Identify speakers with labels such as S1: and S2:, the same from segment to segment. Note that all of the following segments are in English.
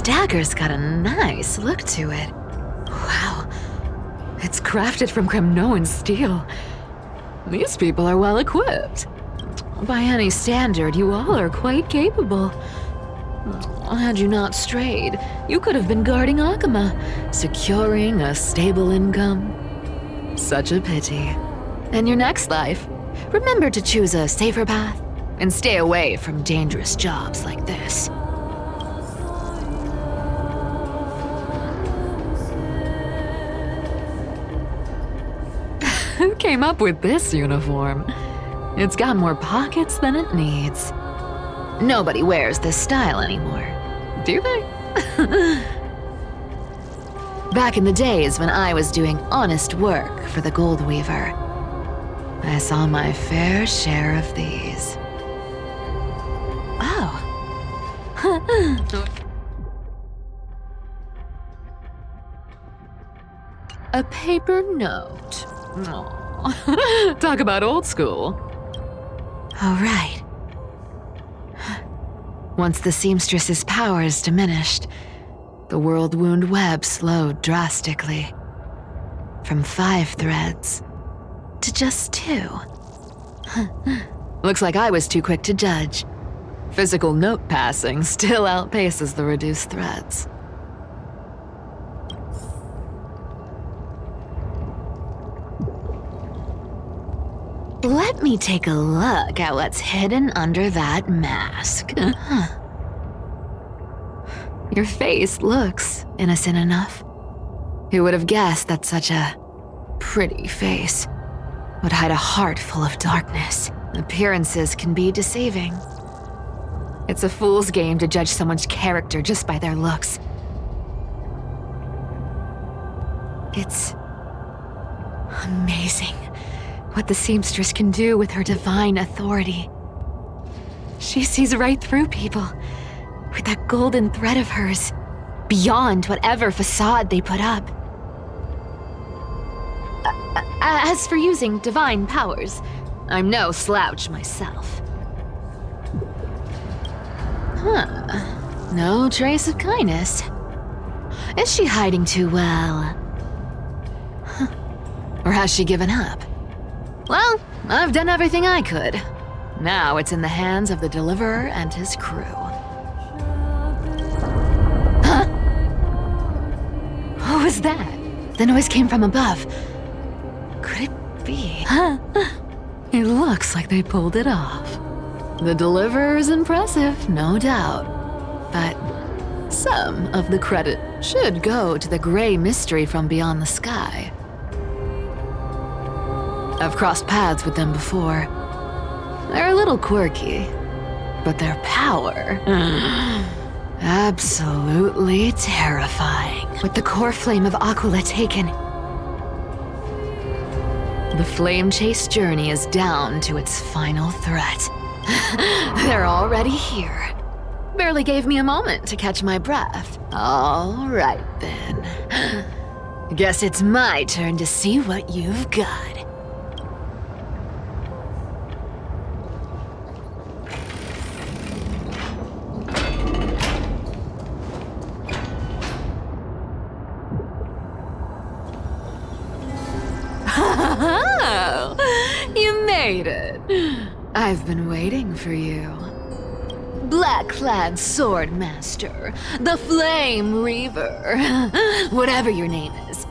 S1: dagger's got a nice look to it. Wow, it's crafted from Kremnoan steel. These people are well equipped. By any standard, you all are quite capable. Had you not strayed, you could have been guarding Akama, securing a stable income. Such a pity. In your next life, remember to choose a safer path and stay away from dangerous jobs like this. Who came up with this uniform? It's got more pockets than it needs. Nobody wears this style anymore, do they? Back in the days when I was doing honest work for the Gold Weaver, I saw my fair share of these. Oh. A paper note. Aw. Talk about old school. All right. Once the seamstress's powers diminished, the world wound web slowed drastically. From 5 threads to just 2. Looks like I was too quick to judge. Physical note passing still outpaces the reduced threads. Let me take a look at what's hidden under that mask. Your face looks innocent enough. Who would have guessed that such a pretty face would hide a heart full of darkness? Appearances can be deceiving. It's a fool's game to judge someone's character just by their looks. It's amazing what the seamstress can do with her divine authority. She sees right through people with that golden thread of hers, beyond whatever facade they put up. As for using divine powers, I'm no slouch myself. No trace of kindness. Is she hiding too well? Or has she given up? Well, I've done everything I could. Now it's in the hands of the Deliverer and his crew. Huh? What was that? The noise came from above. Could it be? It looks like they pulled it off. The Deliverer is impressive, no doubt. But some of the credit should go to the gray mystery from beyond the sky. I've crossed paths with them before. They're a little quirky, but their power, absolutely terrifying. With the core flame of Aquila taken, the flame chase journey is down to its final threat. They're already here. Barely gave me a moment to catch my breath. All right then. Guess it's my turn to see what you've got. You made it. I've been waiting for you. Black-clad sword master, the Flame Reaver, whatever your name is.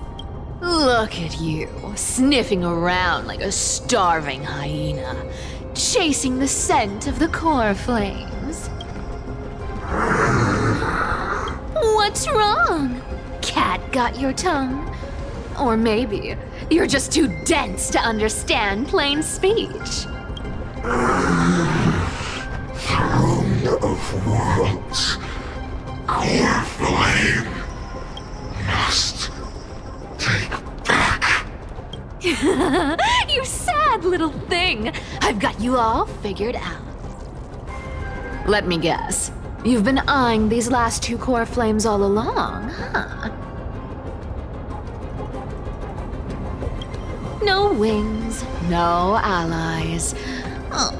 S1: Look at you, sniffing around like a starving hyena, chasing the scent of the core flames. What's wrong? Cat got your tongue? Or maybe you're just too dense to understand plain speech.
S2: Throne of worlds, core flame must take back.
S1: You sad little thing. I've got you all figured out. Let me guess. You've been eyeing these last 2 core flames all along, huh? No wings, no allies. Oh,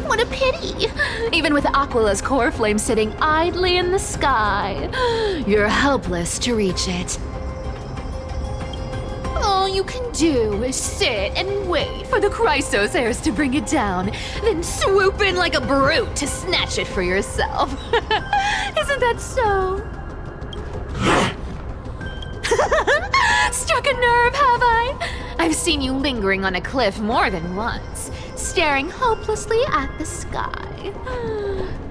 S1: what a pity. Even with Aquila's core flame sitting idly in the sky, you're helpless to reach it. All you can do is sit and wait for the Chrysos heirs to bring it down, then swoop in like a brute to snatch it for yourself. Isn't that so? Struck a nerve, have I? I've seen you lingering on a cliff more than once, staring hopelessly at the sky.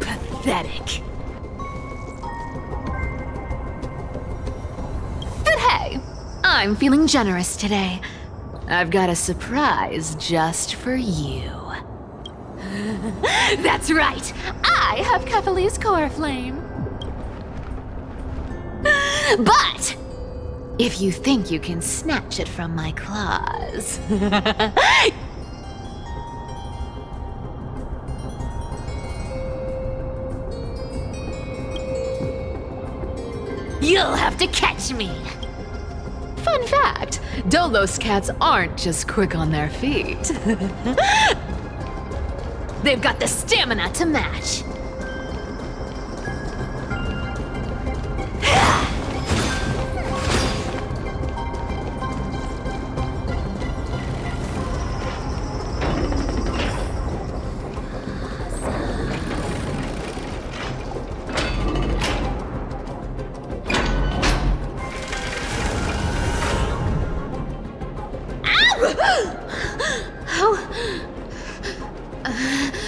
S1: Pathetic. But hey, I'm feeling generous today. I've got a surprise just for you. That's right, I have Kefali's core flame. But if you think you can snatch it from my claws, you'll have to catch me. Fun fact, Dolos cats aren't just quick on their feet. They've got the stamina to match.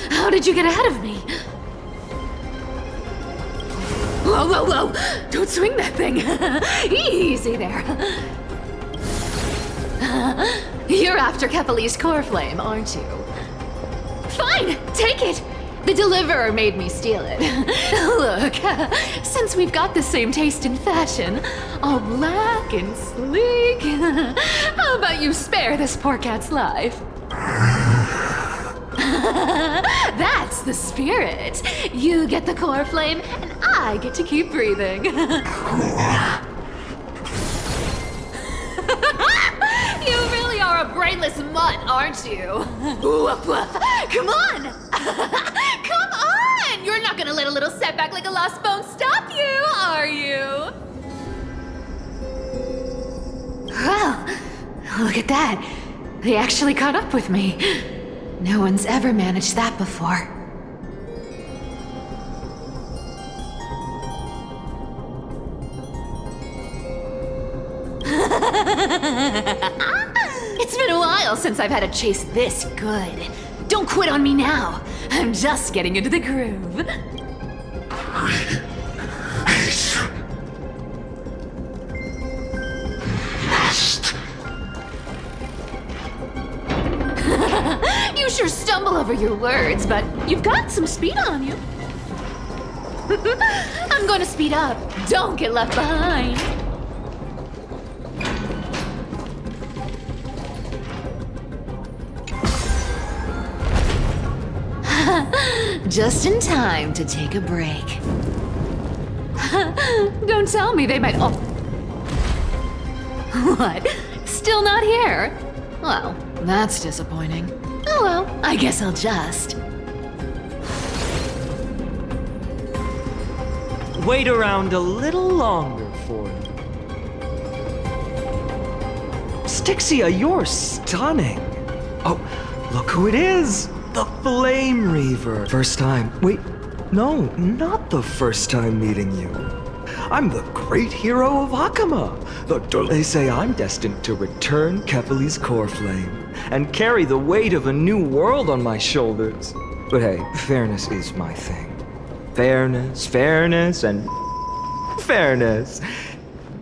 S1: How did you get ahead of me? Whoa, whoa, whoa! Don't swing that thing! Easy there. You're after Kefali's core flame, aren't you? Fine, take it! The deliverer made me steal it. Look, since we've got the same taste in fashion, all black and sleek, how about you spare this poor cat's life? That's the spirit. You get the core flame, and I get to keep breathing. You really are a brainless mutt, aren't you? Woof, woof. Come on! Come on! You're not gonna let a little setback like a lost bone stop you, are you? Well, look at that. They actually caught up with me. No one's ever managed that before. It's been a while since I've had a chase this good. Don't quit on me now. I'm just getting into the groove. You sure stumble over your words, but you've got some speed on you. I'm going to speed up. Don't get left behind. Just in time to take a break. Don't tell me they might. Oh. What? Still not here? Well, that's disappointing. Oh well, I guess I'll just.
S3: Wait around a little longer for me. Stixia, you're stunning. Oh, look who it is. The Flame Reaver. First time. Wait, no, not the first time meeting you. I'm the great hero of Hakama. They say I'm destined to return Kefali's core flame and carry the weight of a new world on my shoulders. But hey, fairness is my thing. Fairness, and fairness.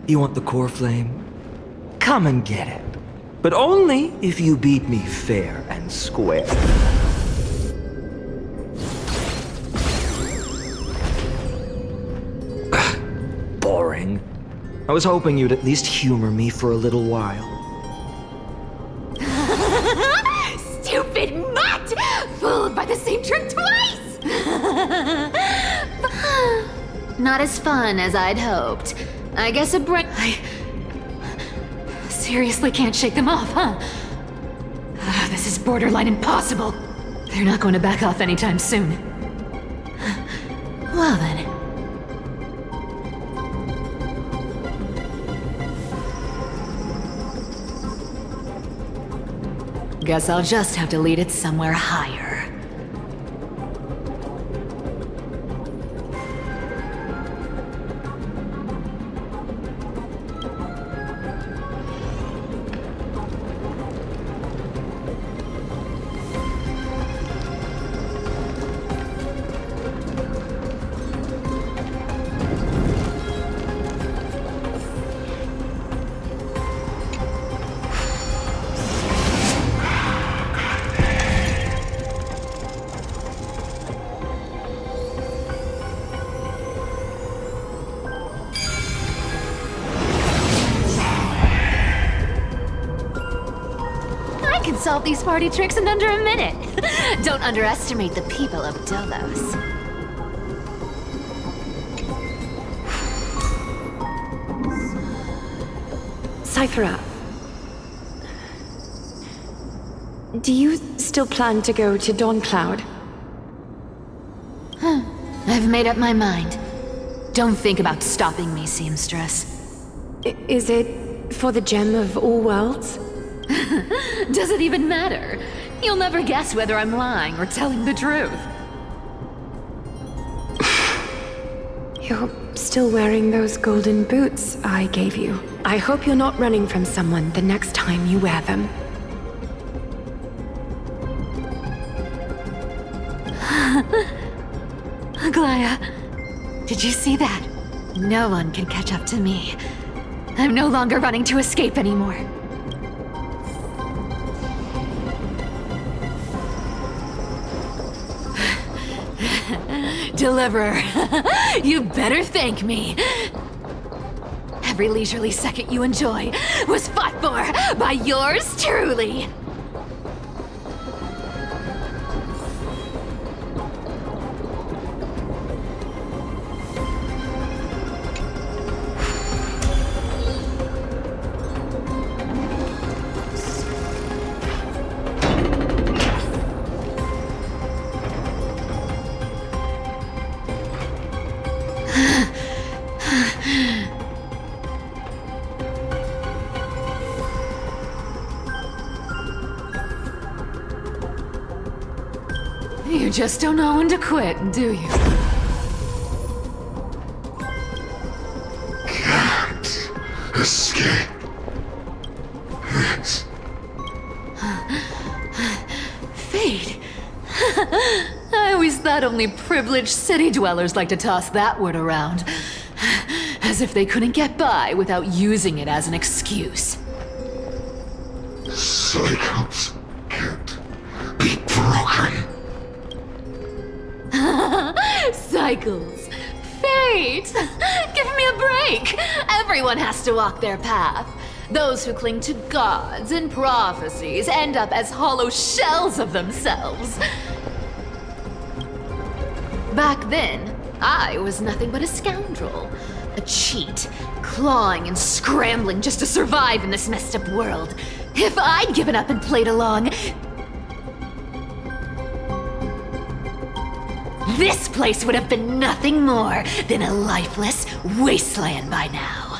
S3: You want the core flame? Come and get it. But only if you beat me fair and square. Boring. I was hoping you'd at least humor me for a little while.
S1: Stupid mutt! Fooled by the same trick twice! Not as fun as I'd hoped. I guess I seriously can't shake them off, huh? This is borderline impossible. They're not going to back off anytime soon. Well then. Guess I'll just have to lead it somewhere higher. Solve these party tricks in under a minute. Don't underestimate the people of Delos.
S4: Cythera, do you still plan to go to Dawncloud?
S1: I've made up my mind. Don't think about stopping me, seamstress.
S4: Is it for the gem of all worlds?
S1: Does it even matter? You'll never guess whether I'm lying or telling the truth.
S4: You're still wearing those golden boots I gave you. I hope you're not running from someone the next time you wear them.
S1: Glaya, did you see that? No one can catch up to me. I'm no longer running to escape anymore. Deliverer, you better thank me. Every leisurely second you enjoy was fought for by yours truly. You just don't know when to quit, do you?
S2: Can't escape it.
S1: Fate? I always thought only privileged city dwellers like to toss that word around. As if they couldn't get by without using it as an excuse.
S2: Cycles can't be broken.
S1: Cycles. Fate! Give me a break! Everyone has to walk their path. Those who cling to gods and prophecies end up as hollow shells of themselves. Back then, I was nothing but a scoundrel. A cheat, clawing and scrambling just to survive in this messed up world. If I'd given up and played along, this place would have been nothing more than a lifeless wasteland by now.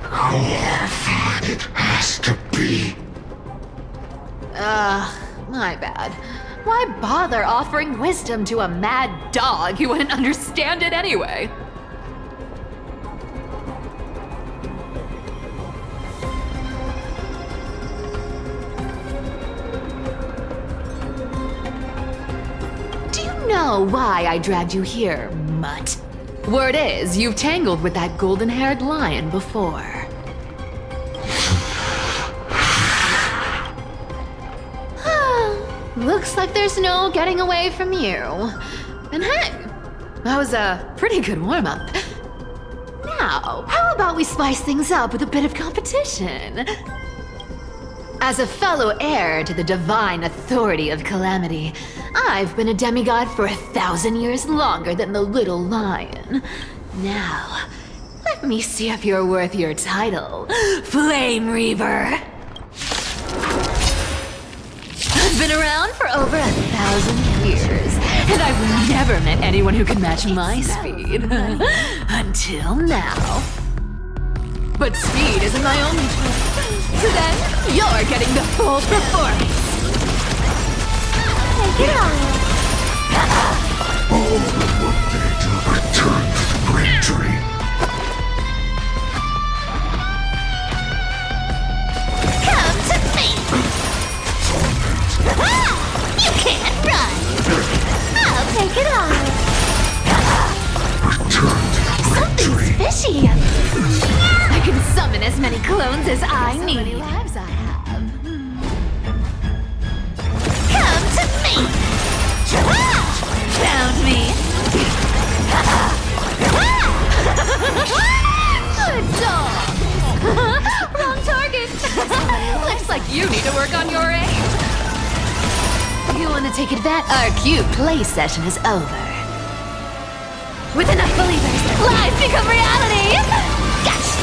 S2: Horrifying it has to be.
S1: My bad. Why bother offering wisdom to a mad dog who wouldn't understand it anyway? Do you know why I dragged you here, mutt? Word is, you've tangled with that golden-haired lion before. Looks like there's no getting away from you. And hey, that was a pretty good warm-up. Now, how about we spice things up with a bit of competition? As a fellow heir to the divine authority of Calamity, I've been a demigod for 1,000 years longer than the little lion. Now, let me see if you're worth your title, Flame Reaver. been around for over 1,000 years, and I've never met anyone who can match my speed. Until now. But speed isn't my only choice. So then, you're getting the full performance.
S4: Take it on.
S2: All that will they to return to the great tree.
S5: Come to me! Ah! You can't run! I'll take it on!
S2: Return to the great tree.
S5: Something's fishy. I can summon as many clones as I need.
S1: Lives I have.
S5: Come to me! Ah! Found me! Good dog! Wrong target!
S1: Looks like you need to work on your aim. You want to take advantage? Our cute play session is over.
S5: With enough believers, lies become reality! Gotcha!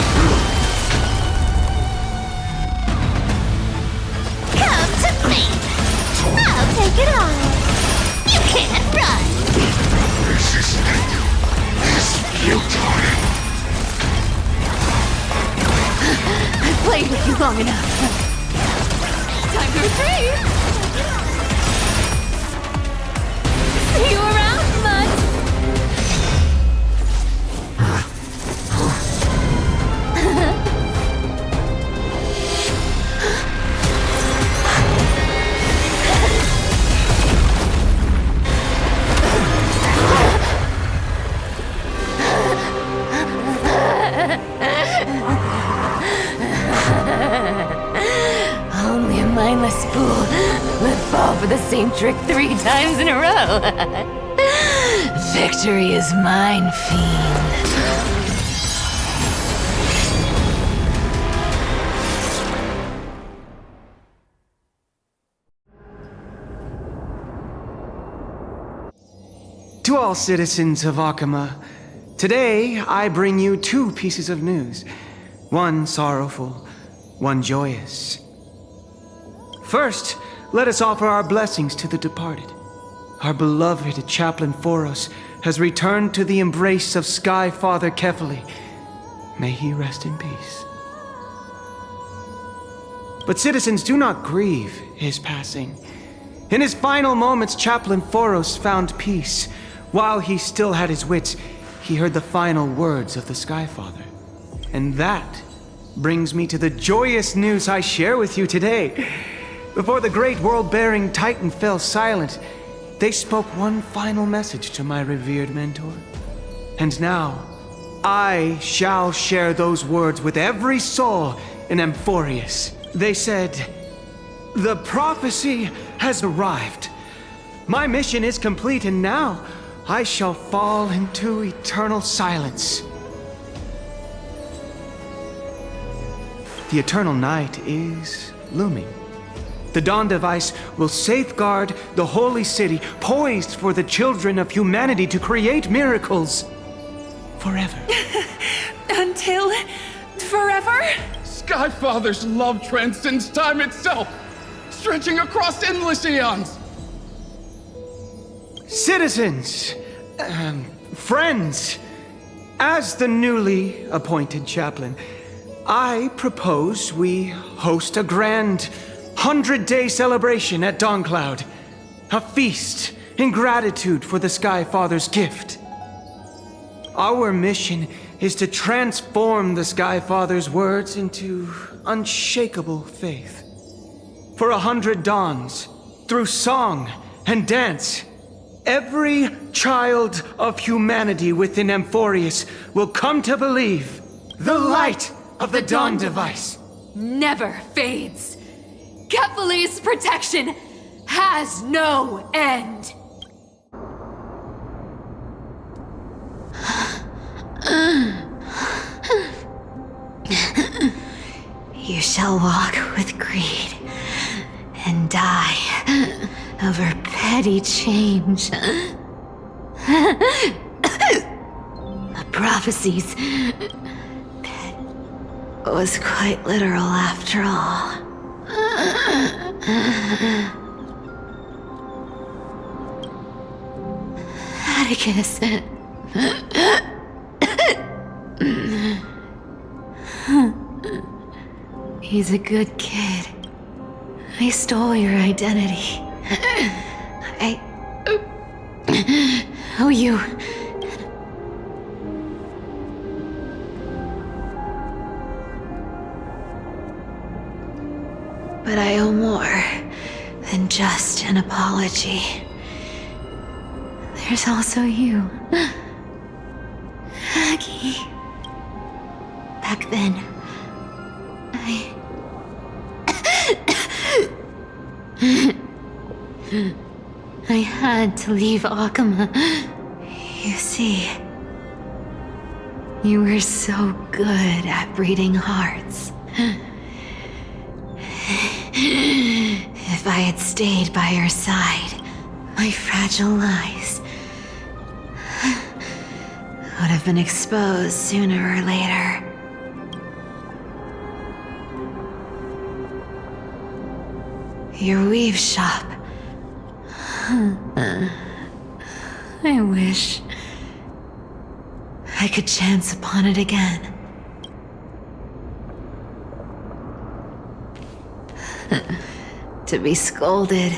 S5: Come to me! I'll take it on! You can't run!
S2: This is futile.
S1: I've played with you long enough. Time to retreat. See you around, Mud.
S5: Only a mindless fool would fall for the same trick 3 times in a row. Victory is mine, fiend.
S3: To all citizens of Akama, today I bring you 2 pieces of news. One sorrowful, one joyous. First, let us offer our blessings to the departed. Our beloved Chaplain Foros has returned to the embrace of Sky Father Kefali. May he rest in peace. But citizens, do not grieve his passing. In his final moments, Chaplain Foros found peace. While he still had his wits, he heard the final words of the Sky Father. And that brings me to the joyous news I share with you today. Before the great world-bearing Titan fell silent, they spoke one final message to my revered mentor. And now, I shall share those words with every soul in Amphorius. They said, "The prophecy has arrived. My mission is complete, and now I shall fall into eternal silence." The eternal night is looming. The Dawn Device will safeguard the holy city, poised for the children of humanity to create miracles forever.
S6: Until forever?
S7: Skyfather's love transcends time itself, stretching across endless eons.
S3: Citizens, friends, as the newly appointed chaplain, I propose we host a grand 100-day celebration at Dawncloud. A feast in gratitude for the Sky Father's gift. Our mission is to transform the Sky Father's words into unshakable faith. For 100 dawns, through song and dance, every child of humanity within Amphorius will come to believe the light of the Dawn Device
S1: Never fades. Kefali's protection has no end.
S5: You shall walk with greed and die over petty change. The prophecies was quite literal after all.
S1: Atticus. He's a good kid. I stole your identity. I owe you. But I owe more than just an apology. There's also you, Aggie. Back then, I had to leave Akama. You see, you were so good at breeding hearts. If I had stayed by your side, my fragile lies would have been exposed sooner or later. Your weave shop. I wish I could chance upon it again. To be scolded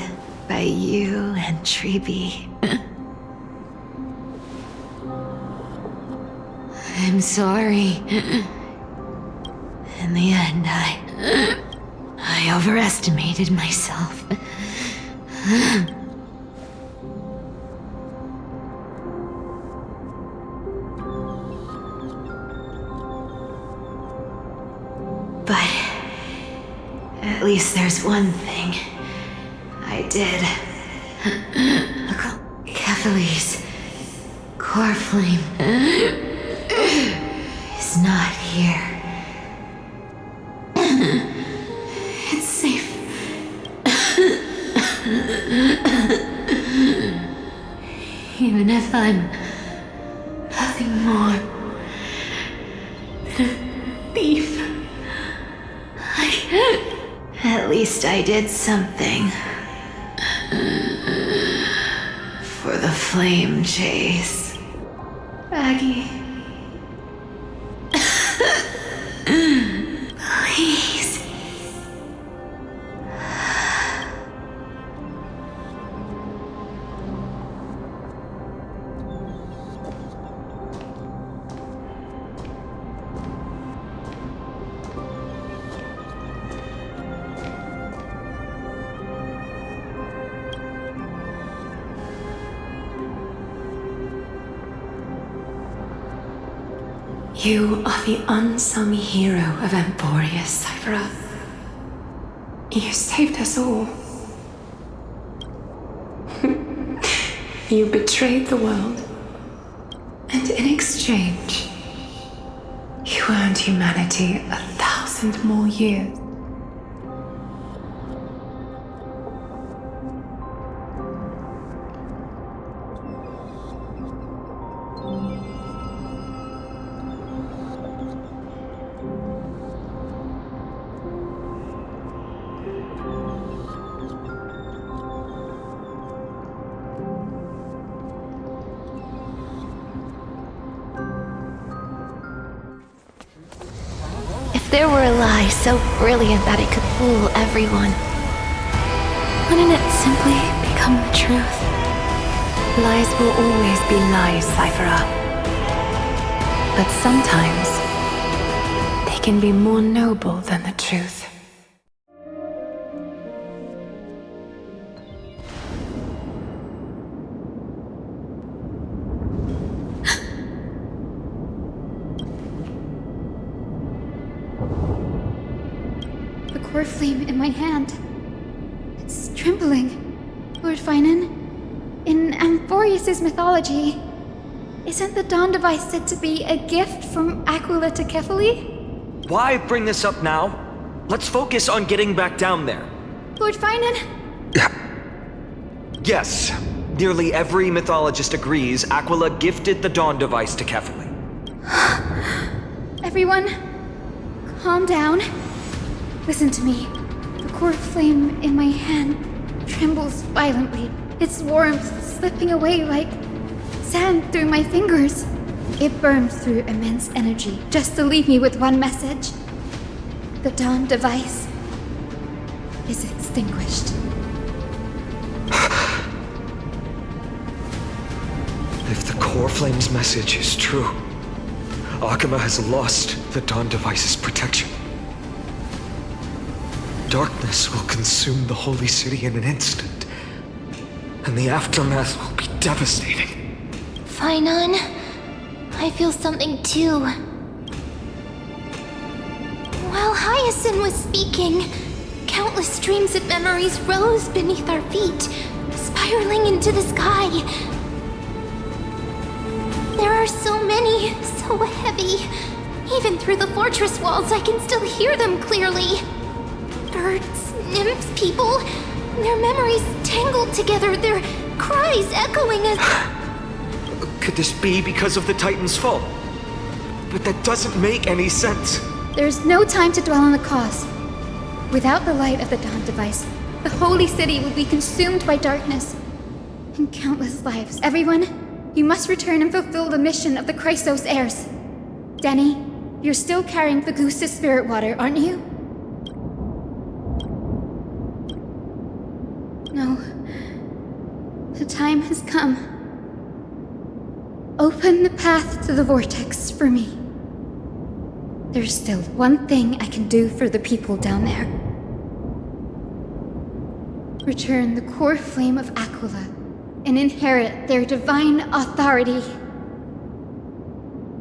S1: by you and Treeby. I'm sorry. In the end, I overestimated myself. But at least there's one thing I did. Kephalie's core flame is not here. It's safe. Even if I'm nothing more than a thief, at least I did something for the flame chase. Aggie. Please.
S4: You are the unsung hero of Emporia, Cypher. You saved us all. You betrayed the world, and in exchange, you earned humanity 1,000 more years.
S5: If there were a lie so brilliant that it could fool everyone, wouldn't it simply become the truth?
S4: Lies will always be lies, Cypher. But sometimes, they can be more noble than the truth.
S8: The core flame in my hand. It's trembling. Lord Finan, in Amphorius' mythology, isn't the Dawn device said to be a gift from Aquila to Kephalie?
S3: Why bring this up now? Let's focus on getting back down there.
S8: Lord Finan?
S3: Yes. Nearly every mythologist agrees Aquila gifted the Dawn device to Kephalie.
S8: Everyone, calm down. Listen to me. The core flame in my hand trembles violently, its warmth slipping away like sand through my fingers. It burned through immense energy just to leave me with one message. The Dawn device is extinguished.
S3: If the Core Flame's message is true, Akuma has lost the Dawn device's protection. Darkness will consume the Holy City in an instant, and the aftermath will be devastating.
S5: Finon, I feel something too. While Hyacinth was speaking, countless streams of memories rose beneath our feet, spiraling into the sky. There are so many, so heavy. Even through the fortress walls, I can still hear them clearly. Birds, nymphs, people, their memories tangled together, their cries echoing as...
S3: Could this be because of the Titan's fall? But that doesn't make any sense.
S8: There's no time to dwell on the cause. Without the light of the Dawn device, the Holy City will be consumed by darkness. And countless lives. Everyone, you must return and fulfill the mission of the Chrysos heirs. Denny, you're still carrying the goose's spirit water, aren't you? No. The time has come. Open the path to the vortex for me. There's still one thing I can do for the people down there. Return the core flame of Aquila and inherit their divine authority.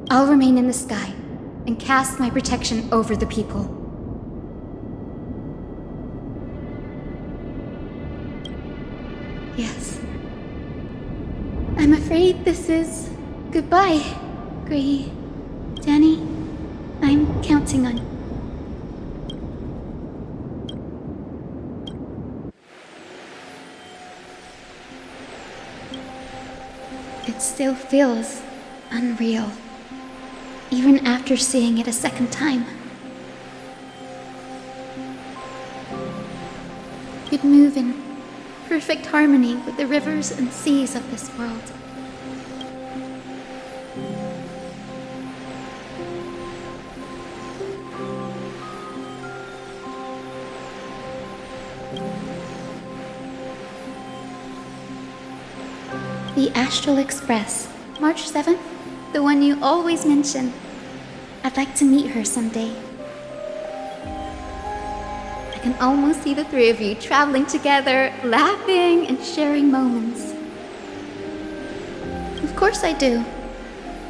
S8: I'll remain in the sky and cast my protection over the people. Yes. I'm afraid this is goodbye, Gray. Danny, I'm counting on you. It still feels unreal, even after seeing it a second time. You'd move in perfect harmony with the rivers and seas of this world. The Astral Express, March 7th, the one you always mention. I'd like to meet her someday. I can almost see the three of you traveling together, laughing and sharing moments. Of course I do.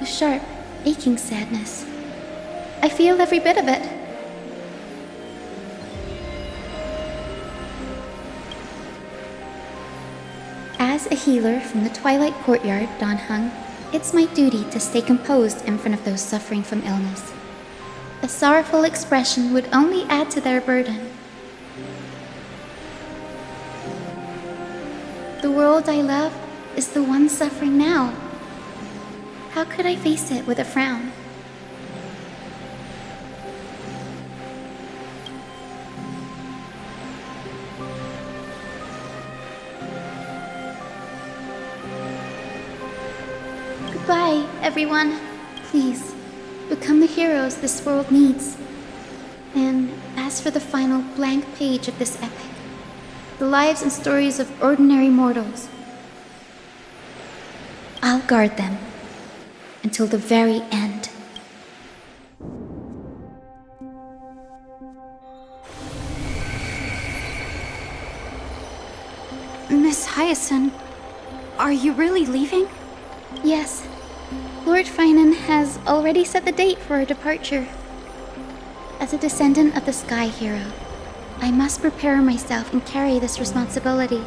S8: A sharp, aching sadness. I feel every bit of it. As a healer from the Twilight Courtyard, Dawn Hung, it's my duty to stay composed in front of those suffering from illness. A sorrowful expression would only add to their burden. The world I love is the one suffering now. How could I face it with a frown? Goodbye, everyone. Please, become the heroes this world needs. And as for the final blank page of this epic, the lives and stories of ordinary mortals, I'll guard them until the very end.
S9: Miss Hyacinth, are you really leaving?
S8: Yes. Lord Finan has already set the date for our departure. As a descendant of the Sky Hero, I must prepare myself and carry this responsibility.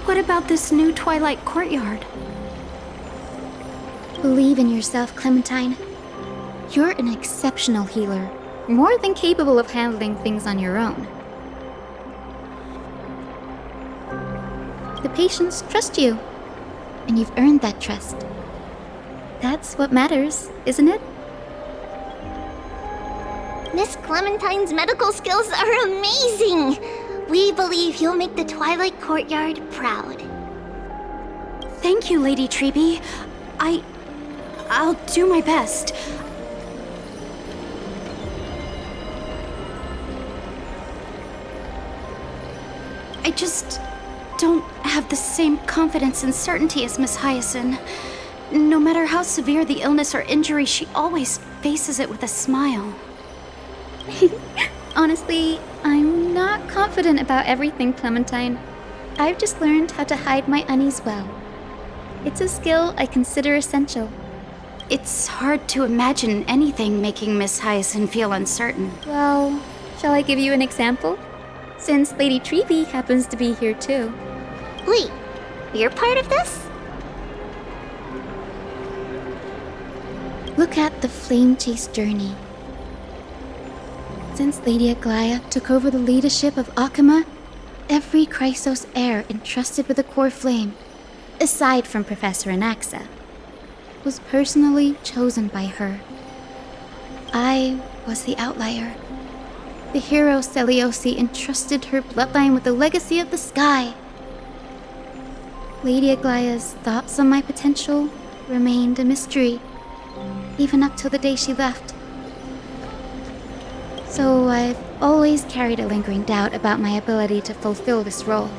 S9: What about this new Twilight Courtyard?
S8: Believe in yourself, Clementine. You're an exceptional healer, more than capable of handling things on your own. The patients trust you, and you've earned that trust. That's what matters, isn't it?
S5: Miss Clementine's medical skills are amazing! We believe you'll make the Twilight Courtyard proud.
S9: Thank you, Lady Treby. I'll do my best. I just don't have the same confidence and certainty as Miss Hyacinth. No matter how severe the illness or injury, she always faces it with a smile.
S8: Honestly, I'm not confident about everything, Clementine. I've just learned how to hide my unease well. It's a skill I consider essential.
S9: It's hard to imagine anything making Miss Hyacinth feel uncertain.
S8: Well, shall I give you an example? Since Lady Treby happens to be here too.
S5: Wait, you're part of this?
S8: Look at the Flame Chase journey. Since Lady Aglaia took over the leadership of Akama, every Chrysos heir entrusted with the core flame, aside from Professor Anaxa, was personally chosen by her. I was the outlier. The hero Seliosi entrusted her bloodline with the legacy of the sky. Lady Aglaia's thoughts on my potential remained a mystery, even up till the day she left. So I've always carried a lingering doubt about my ability to fulfill this role.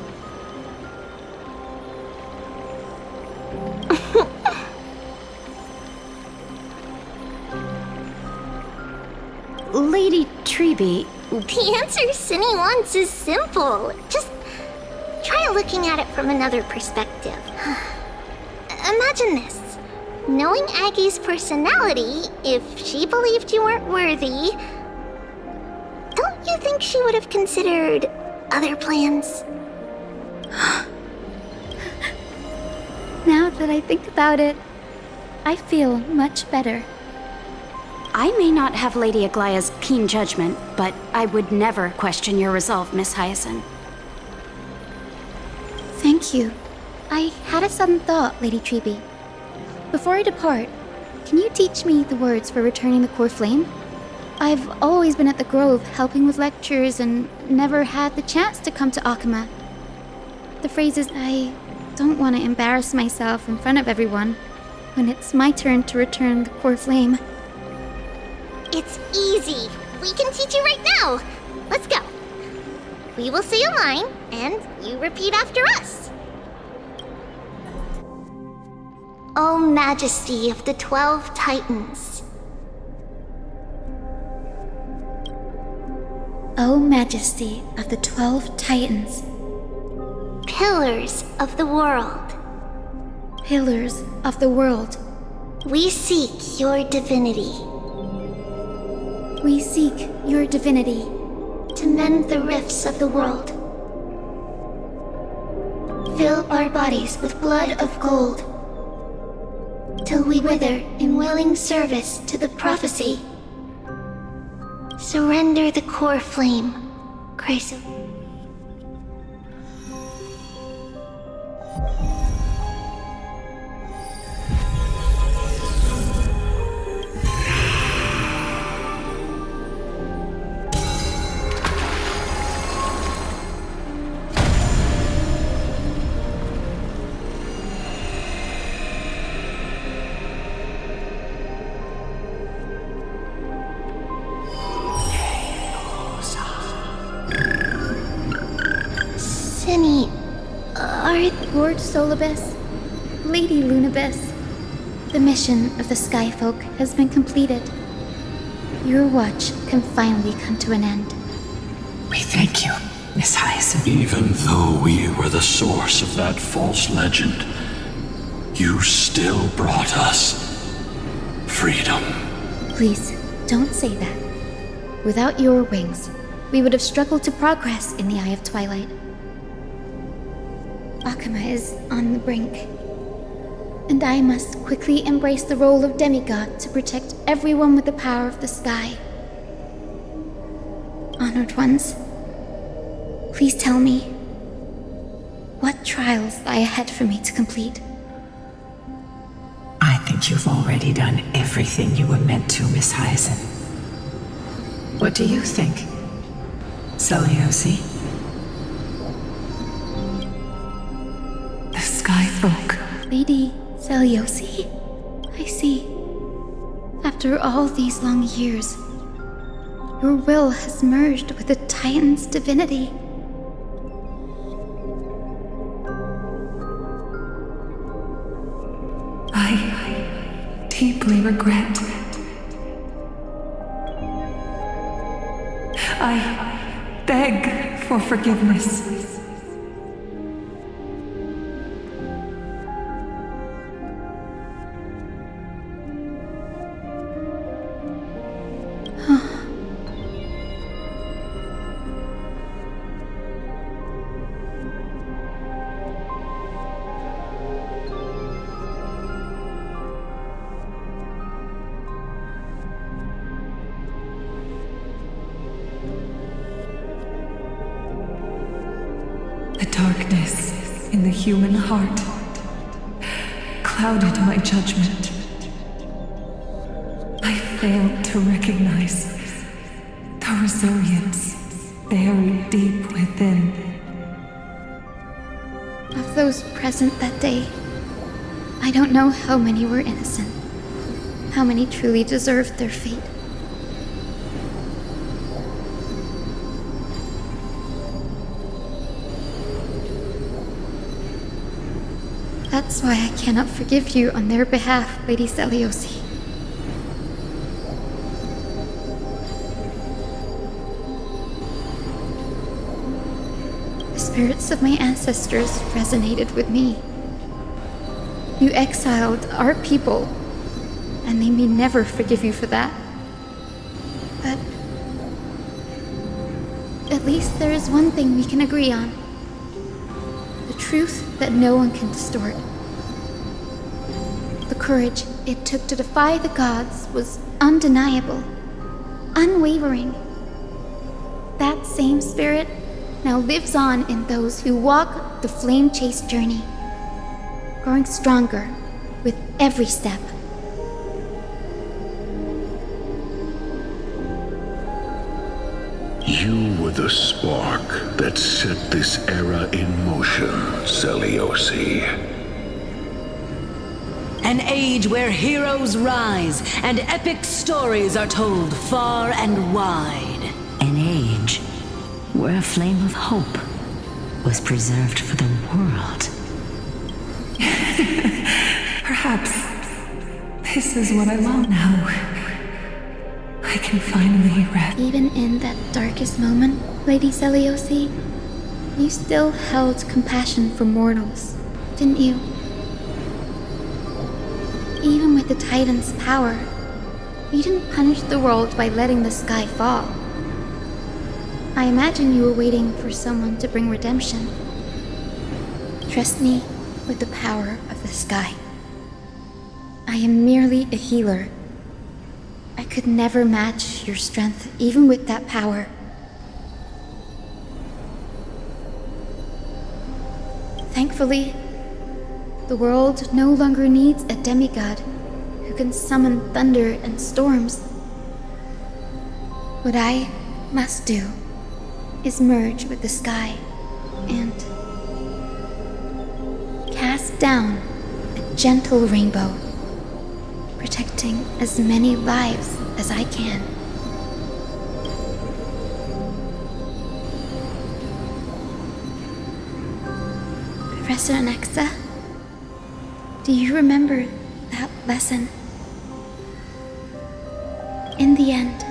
S9: Lady Treby,
S5: The answer Cindy wants is simple. Just try looking at it from another perspective. Imagine this. Knowing Aggie's personality, if she believed you weren't worthy, don't you think she would have considered other plans?
S8: Now that I think about it, I feel much better.
S9: I may not have Lady Aglaia's keen judgment, but I would never question your resolve, Miss Hyacinth.
S8: Thank you. I had a sudden thought, Lady Treby. Before I depart, can you teach me the words for returning the core flame? I've always been at the Grove helping with lectures and never had the chance to come to Akama. The phrases I don't want to embarrass myself in front of everyone when it's my turn to return the core flame.
S5: It's easy. We can teach you right now. Let's go. We will say a line, and you repeat after us. O Majesty of the 12 Titans.
S8: O Majesty of the 12 Titans,
S5: Pillars of the world.
S8: Pillars of the world,
S5: We seek your divinity
S8: we seek your divinity
S5: to mend the rifts of the world. Fill our bodies with blood of gold till we wither in willing service to the prophecy. Surrender the core flame, Chryso. Cindy,
S8: Lord Solibus, Lady Lunabis, the mission of the Skyfolk has been completed. Your watch can finally come to an end.
S10: We thank you, Miss Hyacinth.
S2: Even though we were the source of that false legend, you still brought us freedom.
S8: Please, don't say that. Without your wings, we would have struggled to progress in the Eye of Twilight. Akama is on the brink, and I must quickly embrace the role of demigod to protect everyone with the power of the sky. Honored ones, please tell me, what trials lie ahead for me to complete?
S10: I think you've already done everything you were meant to, Miss Hyacinth. What do you think, Seliosi?
S1: The Skyfolk.
S8: Lady Seliosi? I see. After all these long years, your will has merged with the Titan's divinity.
S6: I deeply regret. I beg for forgiveness. The darkness in the human heart clouded my judgment. I failed to recognize the resilience buried deep within.
S8: Of those present that day, I don't know how many were innocent, how many truly deserved their fate. That's why I cannot forgive you on their behalf, Lady Seliosi. The spirits of my ancestors resonated with me. You exiled our people, and they may never forgive you for that. But at least there is one thing we can agree on. The truth that no one can distort. The courage it took to defy the gods was undeniable, unwavering. That same spirit now lives on in those who walk the flame-chased journey, growing stronger with every step.
S2: You were the spark that set this era in motion, Seliosi.
S11: An age where heroes rise and epic stories are told far and wide.
S10: An age where a flame of hope was preserved for the world.
S6: Perhaps this is what I long now. I can finally rest.
S8: Even in that darkest moment, Lady Seliosi, you still held compassion for mortals, didn't you? Even with the Titan's power, you didn't punish the world by letting the sky fall. I imagine you were waiting for someone to bring redemption. Trust me with the power of the sky. I am merely a healer. I could never match your strength, even with that power. Thankfully, the world no longer needs a demigod who can summon thunder and storms. What I must do is merge with the sky and cast down a gentle rainbow, protecting as many lives as I can. Professor Anaxa, do you remember that lesson? In the end,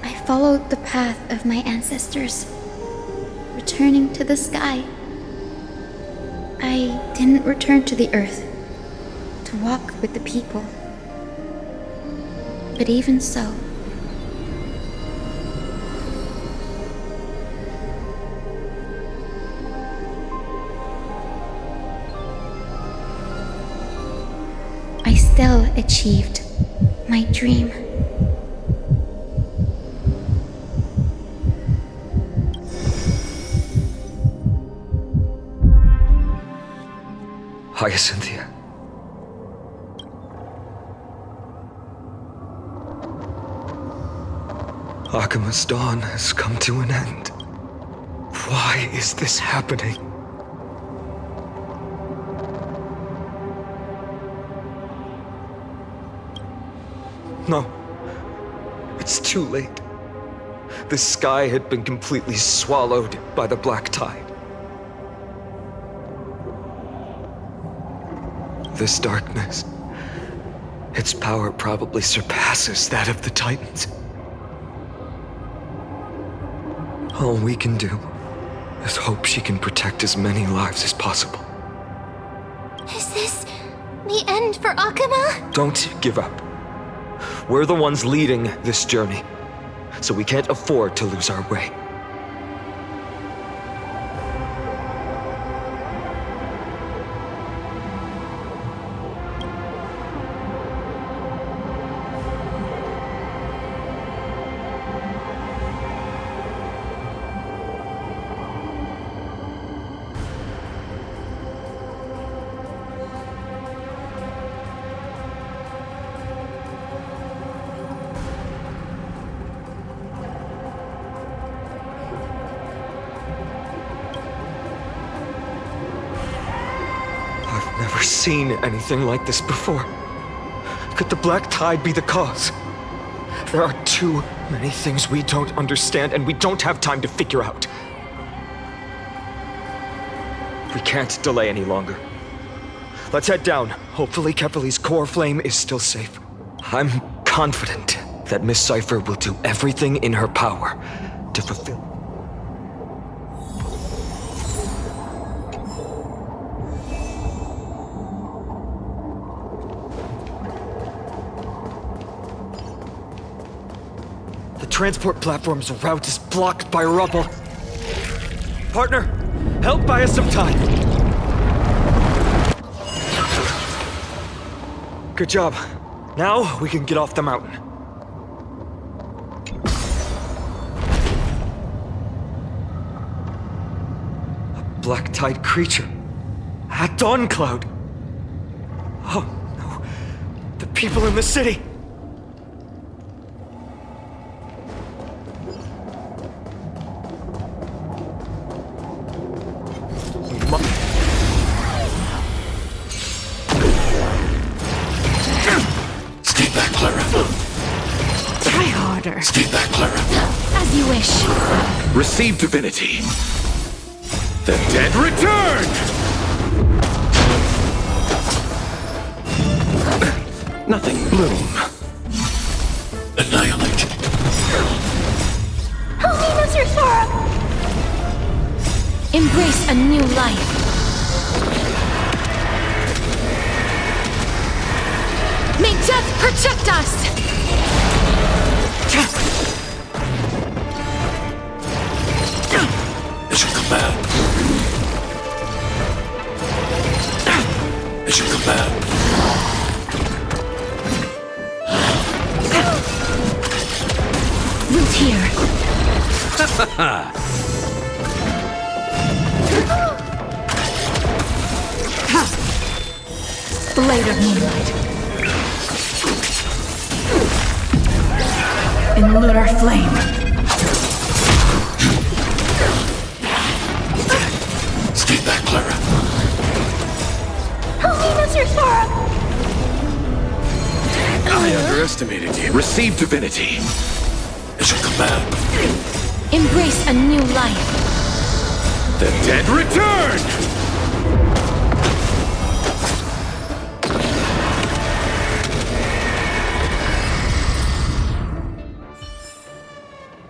S8: I followed the path of my ancestors, returning to the sky. I didn't return to the earth to walk with the people. But even so, I still achieved my dream.
S3: Hyacinthia. Akima's dawn has come to an end. Why is this happening? No. It's too late. The sky had been completely swallowed by the black tide. This darkness, its power probably surpasses that of the Titans. All we can do is hope she can protect as many lives as possible.
S5: Is this the end for Akuma?
S3: Don't give up. We're the ones leading this journey, so we can't afford to lose our way. I've never seen anything like this before. Could the black tide be the cause? There are too many things we don't understand, and we don't have time to figure out. We can't delay any longer. Let's head down. Hopefully Kefali's core flame is still safe. I'm confident that Miss Cypher will do everything in her power to fulfill. The transport platform's route is blocked by rubble. Partner, help buy us some time. Good job. Now we can get off the mountain. A black tide creature. A dawn cloud. Oh no. The people in the city.
S1: Try harder.
S2: Stay back, Clara.
S9: As you wish.
S2: Receive divinity. The dead return! Nothing bloom. Annihilate.
S5: Help me, Mr. Sora!
S9: Embrace a new life. May death protect us!
S2: As you command. As you command.
S9: Root here. Blade of moonlight. In lunar flame.
S2: Stay back, Clara.
S5: Help me, Mr. Sora!
S2: I underestimated you. Receive divinity. As you command.
S9: Embrace a new life.
S2: The dead return!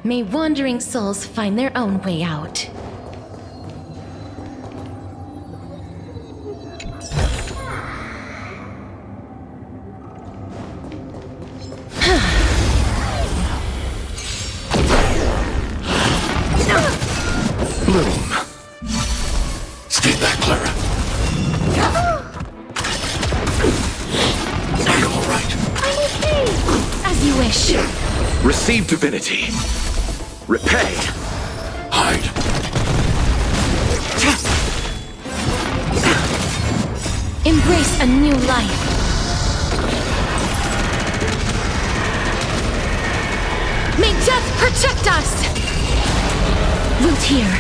S9: May wandering souls find their own way out.
S2: Bloom. Stay back, Clara. Are you all right?
S5: I'm okay!
S9: As you wish.
S2: Receive divinity. Repay. Hide.
S9: Embrace a new life. May death protect us! Root here.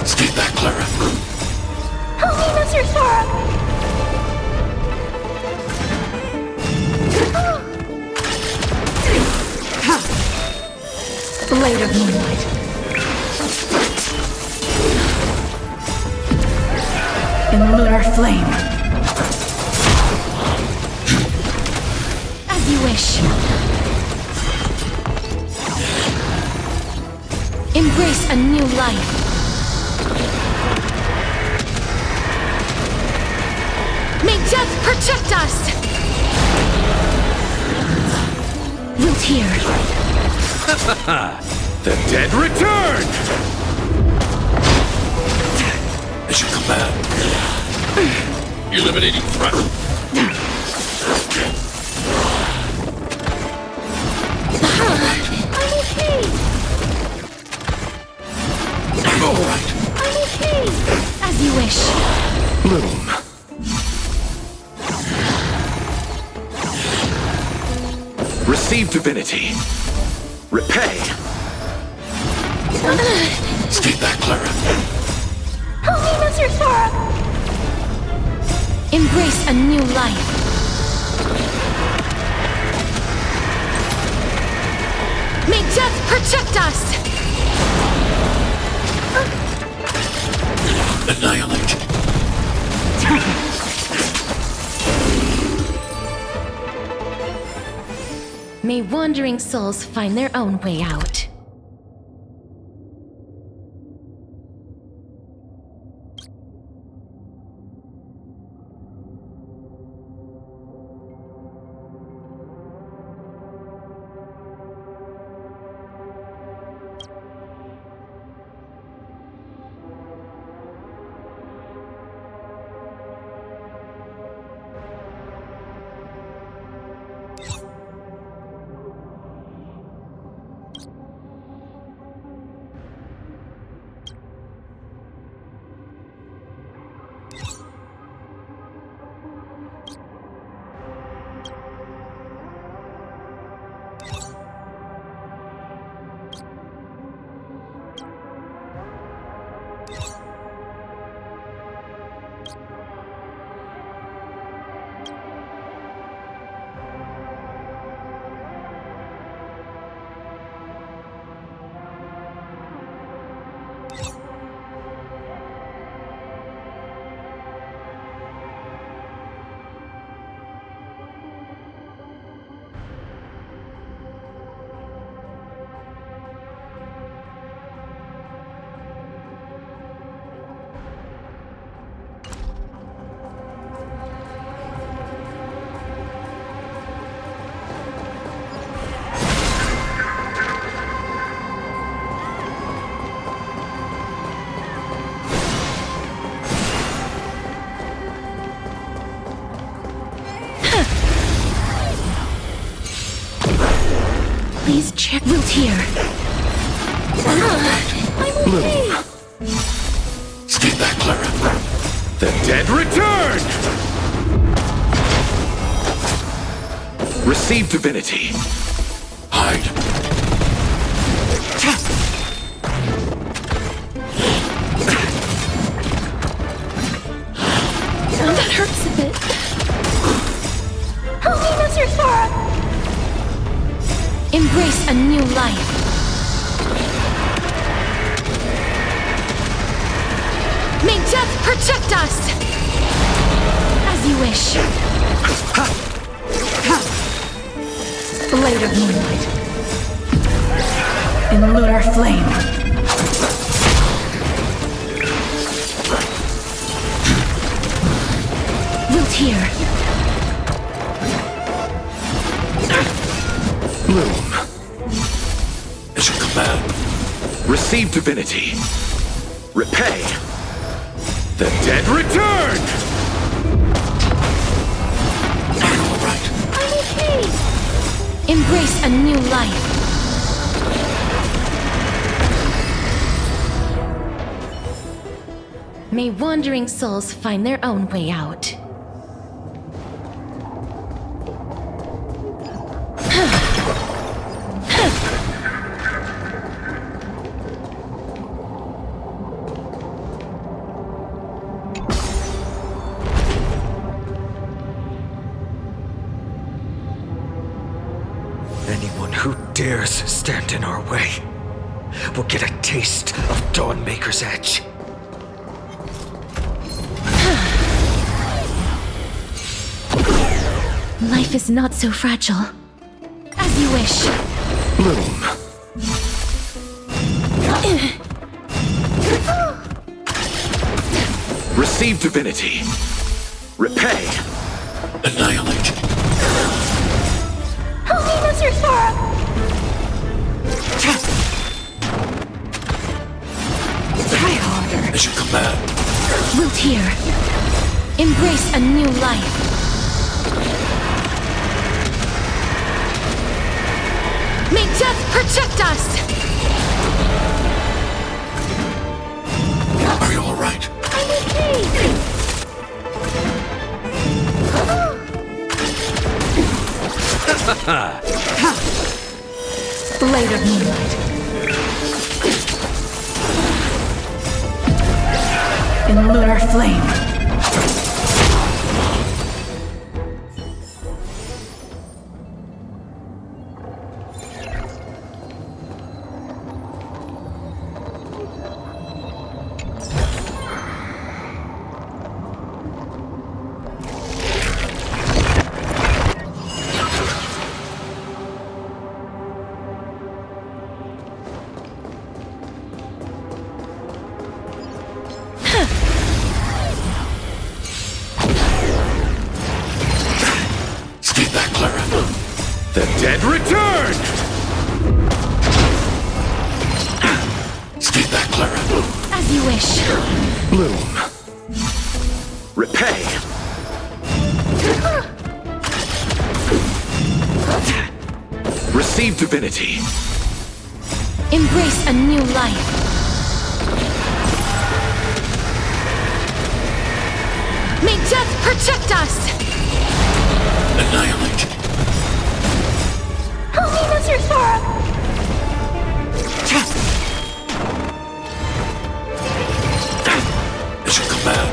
S2: Stay back, Clara.
S5: Help me, Mr. Sora!
S6: Blade of moonlight. In lunar flame.
S9: As you wish. Embrace a new life. May death protect us! Wilt here.
S2: The dead return! As you command. Eliminating threat.
S9: I'm okay.
S2: All right.
S9: I'm okay. As you wish.
S2: Bloom. Receive divinity. Repay. Stay back, Clara.
S9: Helena Zersora! Embrace a new life. May death protect us!
S2: Annihilate.
S9: May wandering souls find their own way out. Please check Wilt here. I'm okay.
S2: Stay back, Clara. The dead return! Receive divinity. Hide.
S9: That hurts a bit. Helena Zersora! Embrace a new life. May death protect us! As you wish.
S6: Blade of moonlight. In lunar flame.
S9: Wilt here.
S2: Bloom. As you command. Receive divinity. Repay. The dead return! All right.
S9: I'm okay. Embrace a new life. May wandering souls find their own way out.
S3: Anyone who dares stand in our way will get a taste of Dawnmaker's edge.
S5: Life is not so fragile. As you wish.
S2: Bloom. Receive divinity. Repay. Annihilate.
S5: Help me, Mr. Sora!
S10: Try harder.
S2: As you command.
S5: Wilt hear. Embrace a new life. May death protect us!
S2: Are you all right?
S5: I'm okay!
S10: Blade of moonlight. In lunar flame.
S2: The dead return! Stay back, Clara.
S5: As you wish.
S2: Bloom. Repay. Receive divinity.
S5: Embrace a new life. May death protect us!
S2: Annihilate.
S5: Help me, Mr. Sora!
S2: As you command.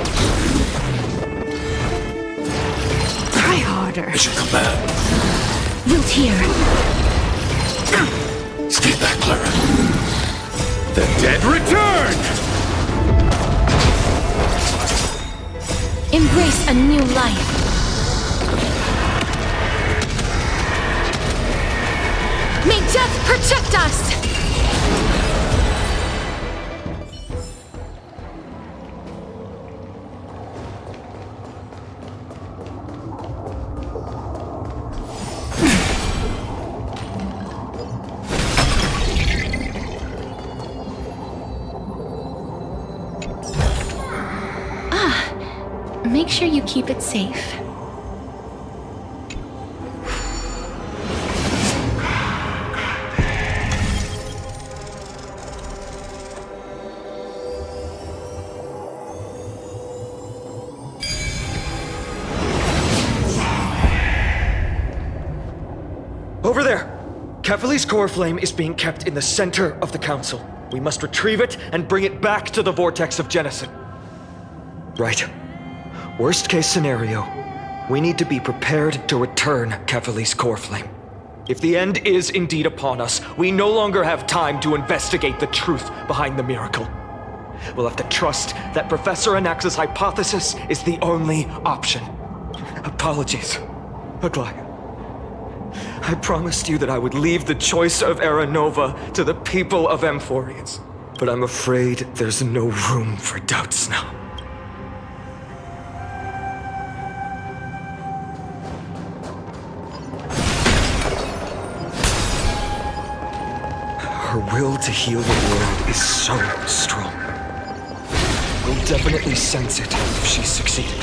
S10: Try harder.
S2: As you command.
S5: Wilt hear.
S2: Stay back, Clara. The dead return!
S5: Embrace a new life. May death protect us! Make sure you keep it safe.
S3: Over there! Kefali's core flame is being kept in the center of the council. We must retrieve it and bring it back to the vortex of Jennison. Right. Worst case scenario, we need to be prepared to return Kefali's core flame. If the end is indeed upon us, we no longer have time to investigate the truth behind the miracle. We'll have to trust that Professor Anax's hypothesis is the only option. Apologies, Aglaia. I promised you that I would leave the choice of Era Nova to the people of Amphorians. But I'm afraid there's no room for doubts now. Her will to heal the world is so strong. We'll definitely sense it if she succeeded.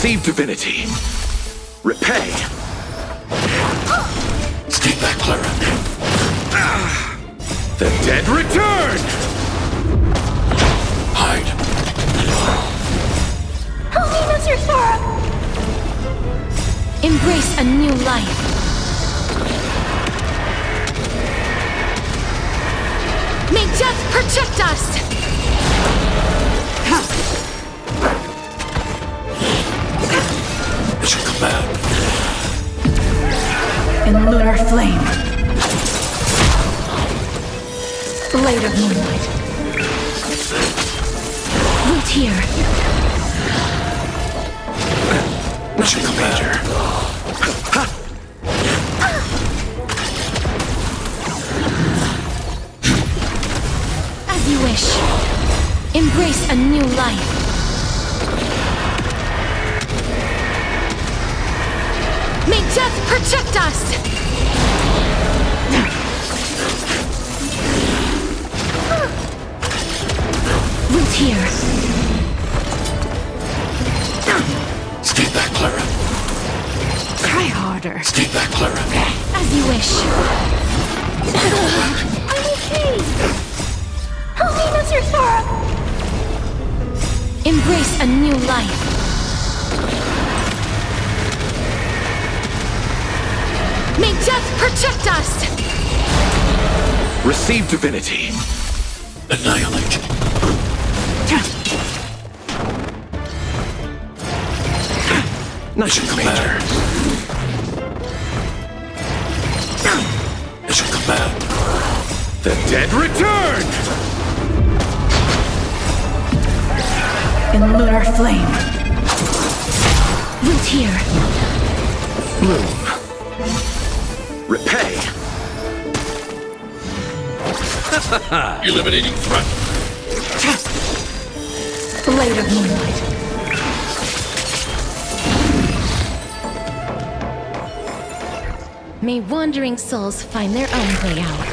S2: Receive divinity. Repay. Stay back, Clara. The dead return! Hide.
S5: Help me, Mr. Sora!
S9: Embrace a new life. May death protect us!
S2: Mission command.
S6: In lunar flame. Blade of moonlight.
S9: Root here.
S2: Mission commander.
S9: As you wish. Embrace a new life. May death protect us! Root here.
S2: Stay back, Clara.
S9: Try harder.
S2: Stay back, Clara.
S9: As you wish.
S5: I'm okay! Help me, Mr. Sora!
S9: Embrace a new life. May death protect us!
S2: Receive divinity. Annihilate. Mission commander. Mission command. The dead return!
S6: In lunar flame.
S9: Root here.
S2: Bloom. Repay. Eliminating threat.
S6: Blade of moonlight.
S9: May wandering souls find their own way out.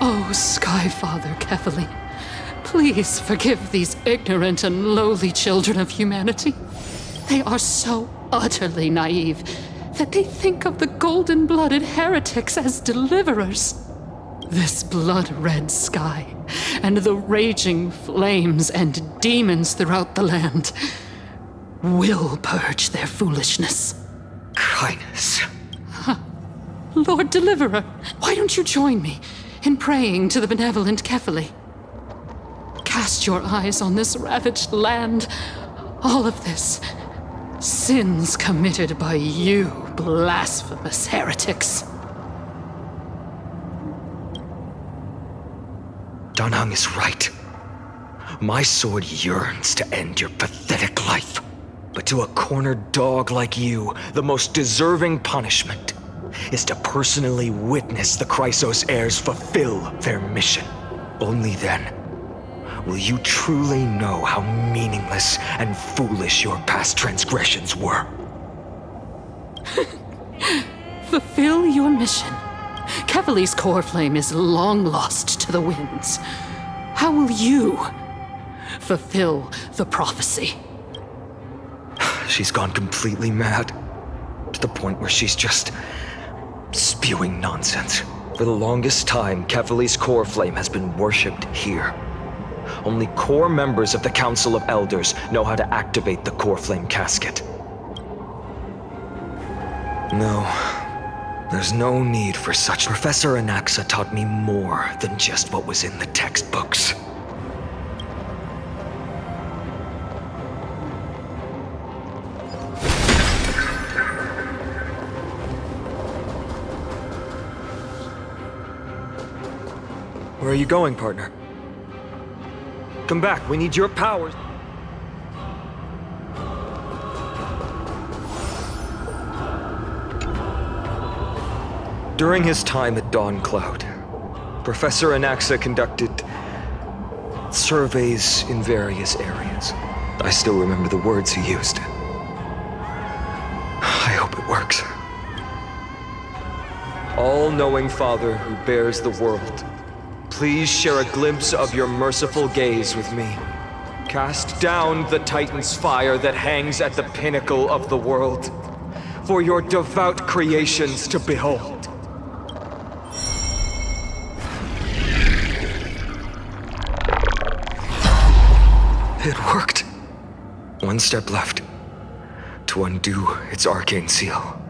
S1: Oh, Sky Father Kefali, please forgive these ignorant and lowly children of humanity. They are so utterly naive that they think of the golden-blooded heretics as deliverers. This blood-red sky and the raging flames and demons throughout the land will purge their foolishness.
S3: Kindness.
S1: Lord Deliverer, why don't you join me in praying to the benevolent Kefali? Cast your eyes on this ravaged land. All of this, sins committed by you, blasphemous heretics.
S3: Danhang is right. My sword yearns to end your pathetic life. But to a cornered dog like you, the most deserving punishment is to personally witness the Chrysos heirs fulfill their mission. Only then will you truly know how meaningless and foolish your past transgressions were.
S12: Fulfill your mission. Kevali's core flame is long lost to the winds. How will you fulfill the prophecy?
S3: She's gone completely mad, to the point where she's just spewing nonsense. For the longest time, Kevali's core flame has been worshipped here. Only core members of the Council of Elders know how to activate the core flame casket. No, there's no need for such. Professor Anaxa taught me more than just what was in the textbooks. Where are you going, partner? Come back, we need your powers. During his time at Dawn Cloud, Professor Anaxa conducted surveys in various areas. I still remember the words he used. I hope it works. All-knowing Father who bears the world, please share a glimpse of your merciful gaze with me. Cast down the Titan's fire that hangs at the pinnacle of the world, for your devout creations to behold. It worked. One step left to undo its arcane seal.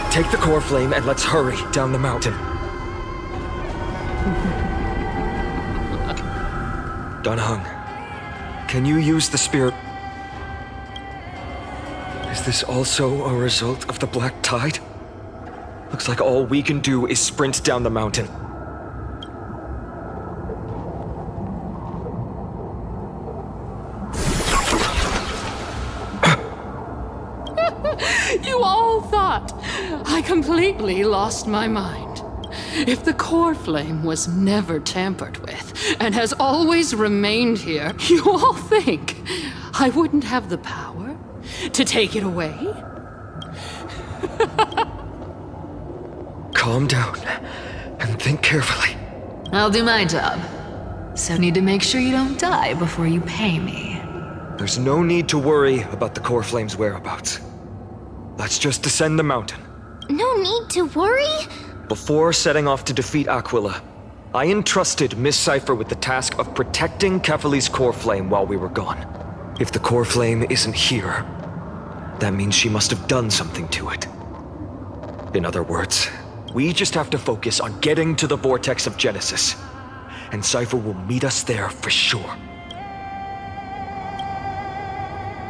S3: Take the core flame and let's hurry down the mountain. Dunhung, can you use the spirit? Is this also a result of the black tide? Looks like all we can do is sprint down the mountain.
S12: You all thought I completely lost my mind. If the core flame was never tampered with and has always remained here, you all think I wouldn't have the power to take it away?
S3: Calm down and think carefully.
S1: I'll do my job. So need to make sure you don't die before you pay me.
S3: There's no need to worry about the core flame's whereabouts. Let's just descend the mountain.
S5: No need to worry?
S3: Before setting off to defeat Aquila, I entrusted Miss Cipher with the task of protecting Kefali's core flame while we were gone. If the core flame isn't here, that means she must have done something to it. In other words, we just have to focus on getting to the vortex of Genesis, and Cypher will meet us there for sure.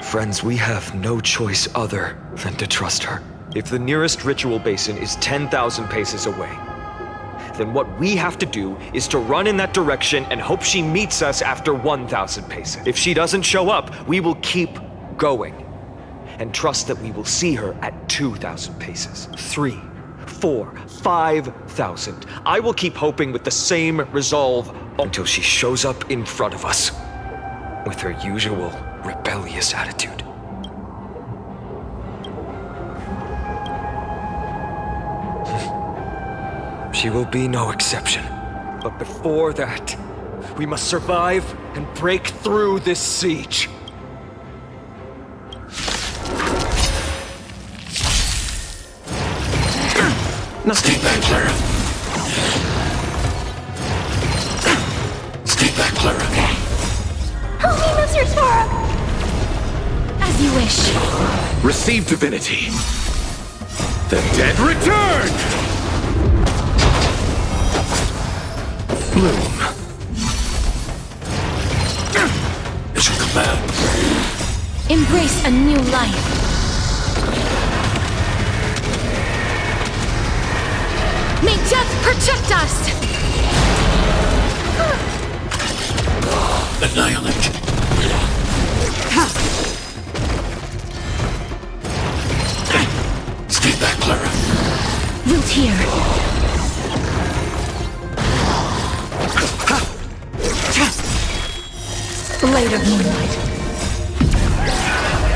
S3: Friends, we have no choice other than to trust her. If the nearest ritual basin is 10,000 paces away, then what we have to do is to run in that direction and hope she meets us after 1,000 paces. If she doesn't show up, we will keep going and trust that we will see her at 2,000 paces, 3, 4, 5,000. I will keep hoping with the same resolve until she shows up in front of us with her usual rebellious attitude. She will be no exception. But before that, we must survive and break through this siege.
S2: Now stay back, Clara. Stay back, Clara.
S5: Help me, Mr. Sora!
S9: As you wish.
S2: Receive divinity. The dead return! Bloom. As you command.
S9: Embrace a new life. May death protect us!
S2: Annihilate. Stay back, Clara.
S9: Root here. Blade of moonlight.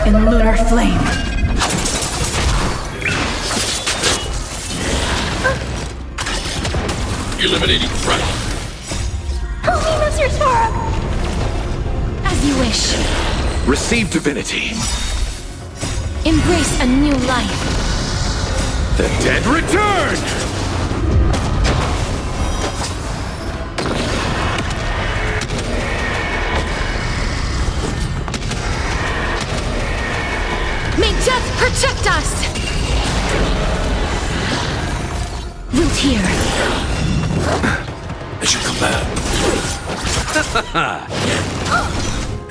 S9: In lunar flame.
S2: Eliminating threat.
S5: Help me, Mr. Sora!
S9: As you wish.
S2: Receive divinity.
S9: Embrace a new life.
S2: The dead return!
S9: May death protect us! Root here.
S2: As you command.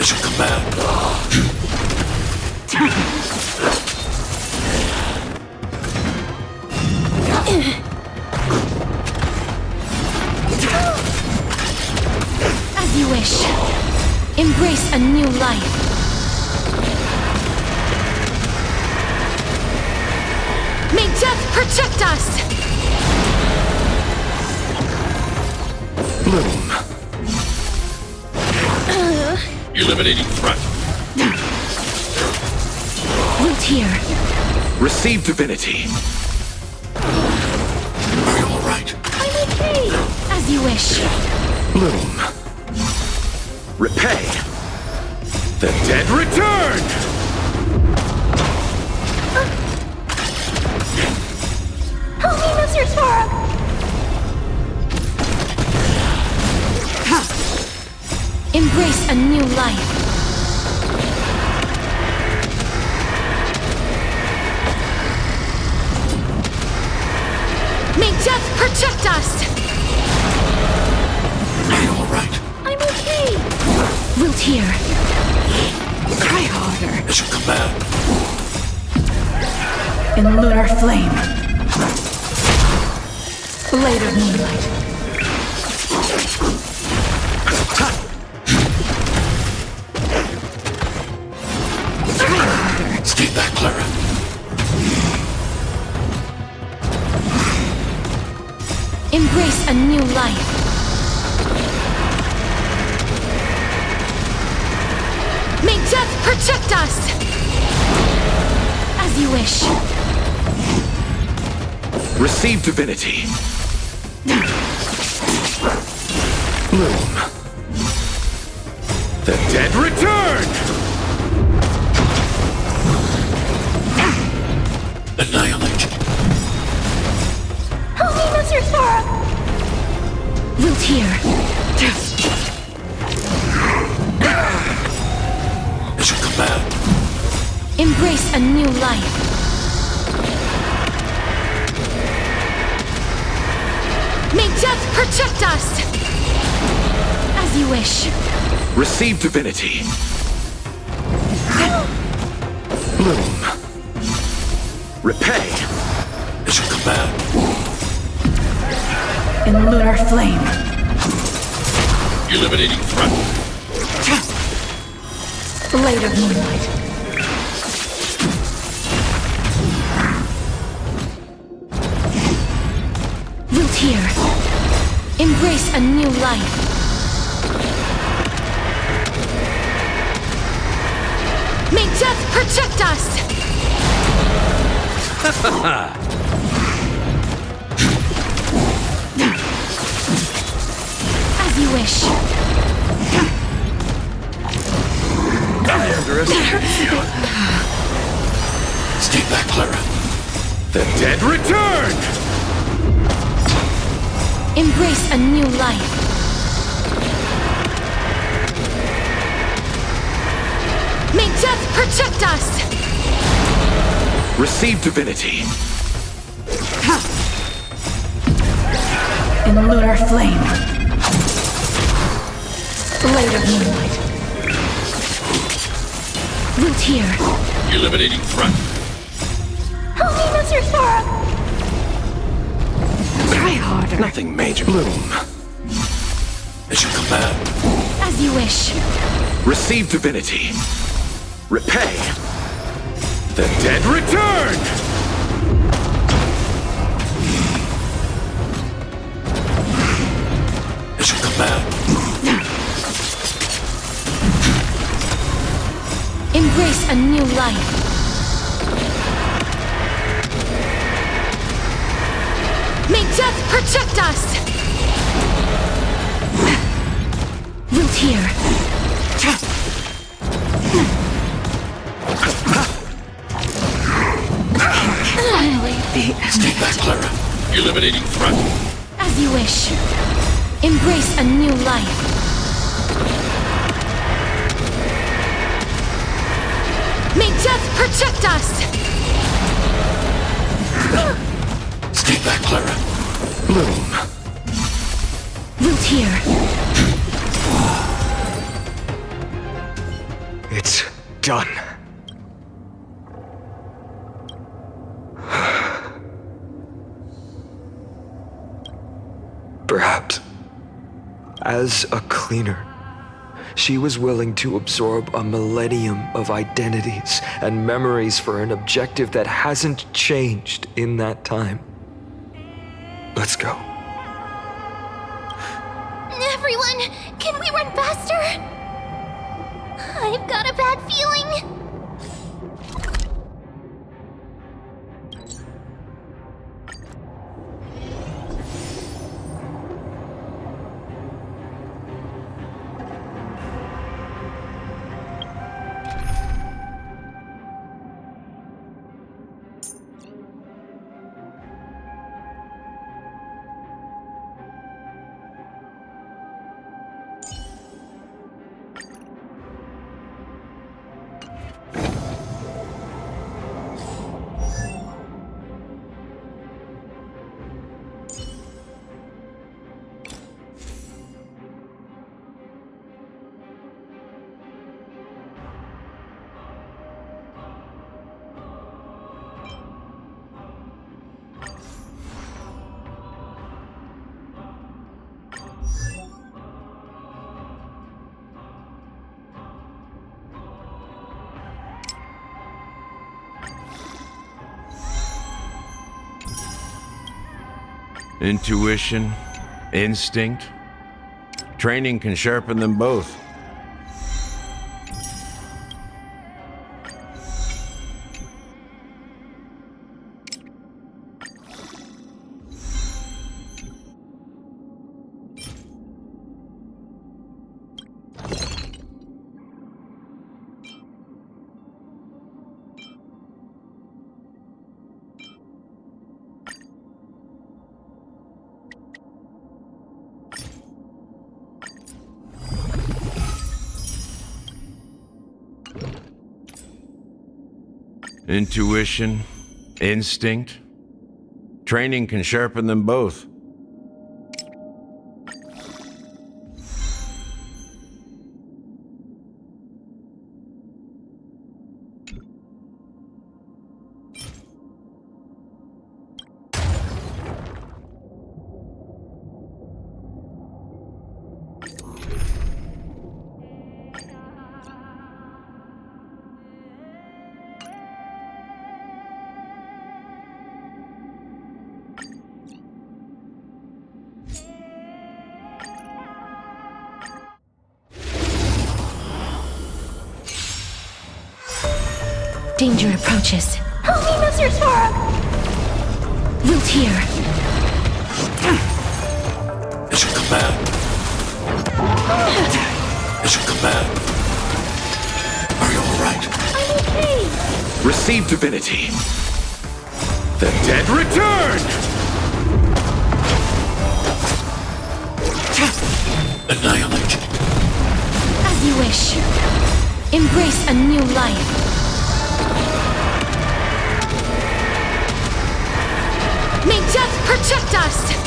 S2: As you command.
S9: As you wish. Embrace a new life. May death protect us!
S2: Bloom. Eliminating threat.
S9: Root here.
S2: Receive divinity. Are you all right?
S9: I'm okay. As you wish.
S2: Bloom. Repay. The dead return!
S5: Help me, Mr. Sora!
S9: Embrace a new life. May death protect us!
S2: Are you all right?
S5: I'm okay.
S9: Root here.
S1: Try harder.
S2: As you command.
S6: In lunar flame. Blade of moonlight.
S2: Stay back, Clara.
S9: Embrace a new life. May death protect us! As you wish.
S2: Receive divinity. Bloom. The dead return! Annihilate.
S5: Help me, Mr. Sora!
S9: Root here.
S2: As you command.
S9: Embrace a new life. May death protect us! As you wish.
S2: Receive divinity. Bloom. Repay. As you command.
S10: In lunar flame.
S2: Eliminating threat.
S10: Blade of moonlight.
S9: Root here. Embrace a new life. May death protect us! As you wish.
S2: Stay back, Clara. The dead return!
S9: Embrace a new life. May death protect us!
S2: Receive divinity.
S10: In lunar flame. Blade of moonlight.
S9: Root here.
S2: Eliminating threat.
S5: Help me, Mr. Sora!
S9: Try harder.
S2: Nothing major. Bloom. As you command.
S9: As you wish.
S2: Receive divinity. Repay. The dead return! As you command.
S9: Embrace a new life. May death protect us! Root here.
S2: Stay back, Clara. Eliminating threat.
S9: As you wish. Embrace a new life. May death protect us!
S2: Stay back, Clara. Bloom.
S9: Root here.
S3: It's done. Perhaps, as a cleaner, she was willing to absorb a millennium of identities and memories for an objective that hasn't changed in that time. Let's go.
S5: Everyone, can we run faster? I've got a bad feeling.
S13: Intuition, instinct. Training can sharpen them both. Intuition, instinct. Training can sharpen them both.
S14: Danger approaches.
S5: Help me, Mr. Sora!
S14: Root here.
S2: It's a command. It's a command. Are you alright?
S5: I'm okay!
S7: Receive divinity. The dead return!
S2: Annihilate.
S14: As you wish. Embrace a new life. May death protect us!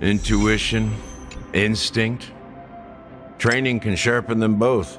S13: Intuition, instinct. Training can sharpen them both.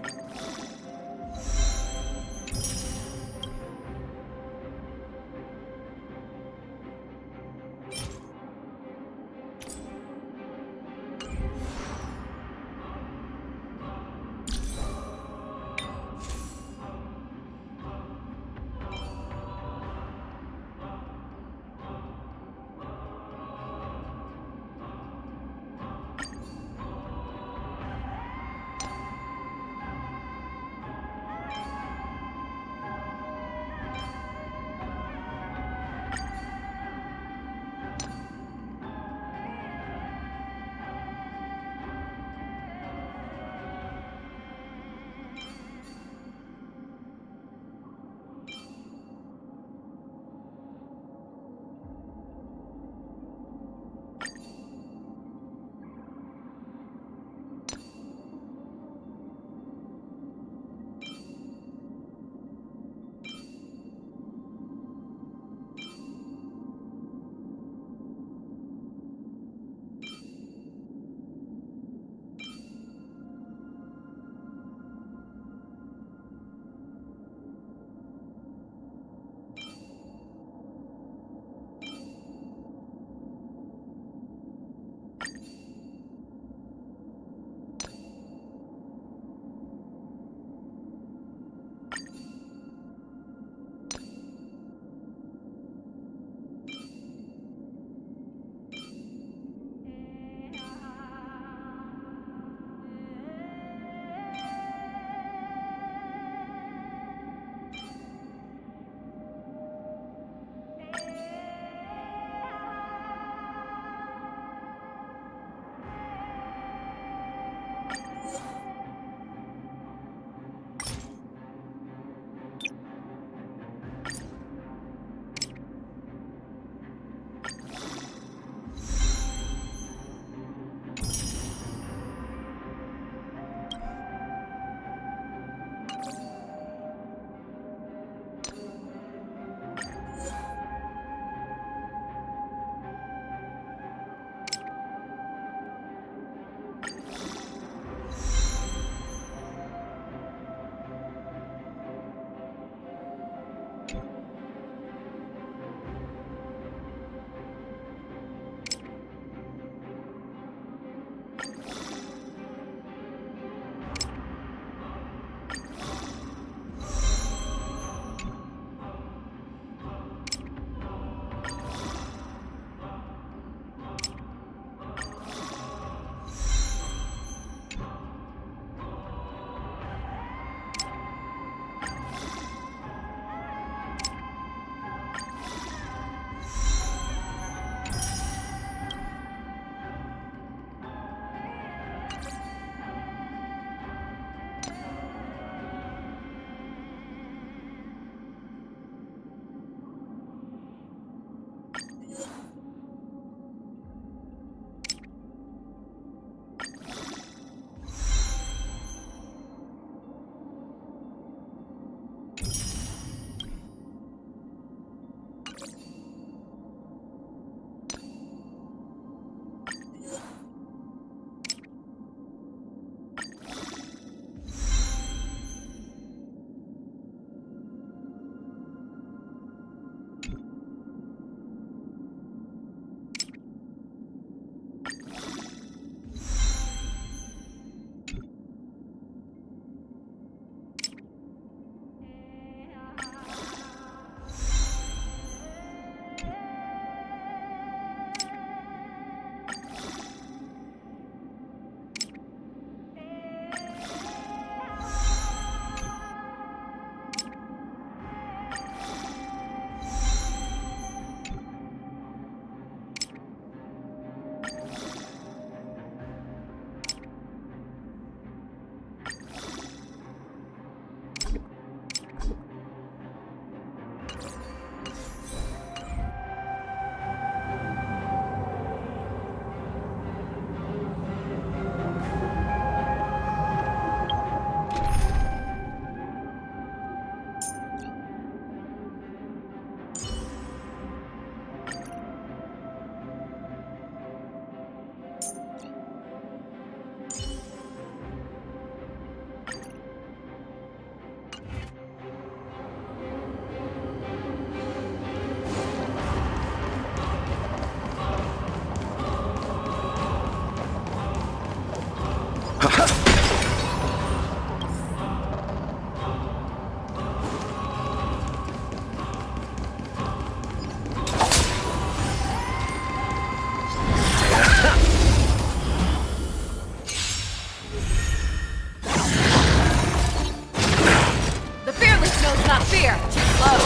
S1: The fearless knows not fear. Too slow.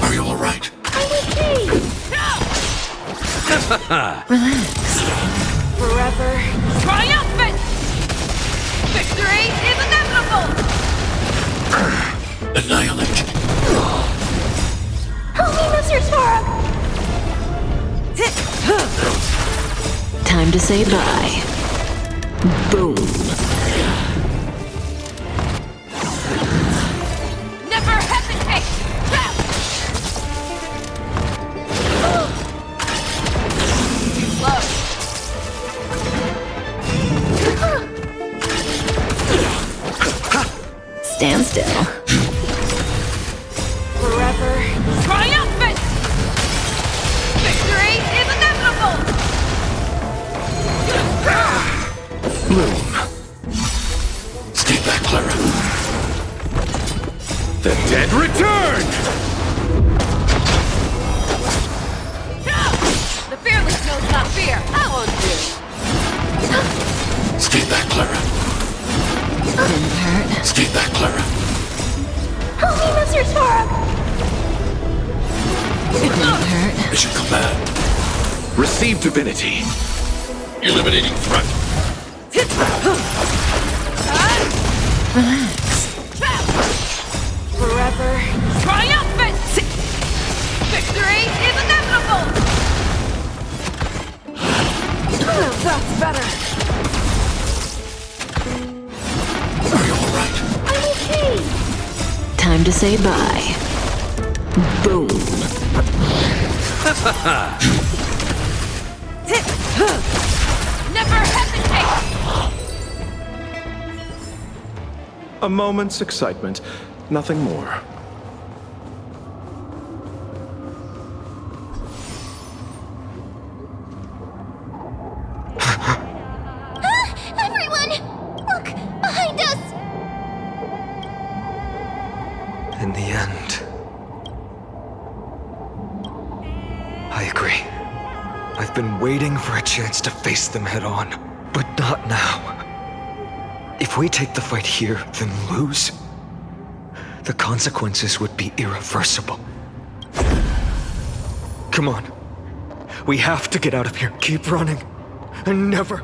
S2: Are you all right?
S1: I'm okay.
S10: Relax.
S1: Forever triumphant. Victory is inevitable.
S2: Annihilate.
S5: Help me, Mr. Sora!
S10: Time to say bye. Boom.
S1: Never hesitate. Too slow.
S10: Stand still.
S1: Forever triumphant. Victory is inevitable.
S2: Bloom. Stay back, Clara.
S13: The dead return!
S1: The fearless knows not fear. I won't do.
S2: Stay back, Clara.
S10: Didn't hurt.
S2: Stay back, Clara.
S5: Help me, Mr. Sora!
S10: Didn't hurt.
S2: Mission command.
S13: Receive divinity.
S2: Eliminating threat.
S10: Relax.
S1: Forever triumphant. Victory is inevitable. That's better.
S2: Are you all right?
S5: I'm okay!
S10: Time to say bye. Boom.
S1: Never hesitate.
S15: A moment's excitement, nothing more.
S5: Everyone! Look! Behind us!
S3: In the end, I agree. I've been waiting for a chance to face them head on, but not now. If we take the fight here, then lose, the consequences would be irreversible. Come on. We have to get out of here. Keep running. And never...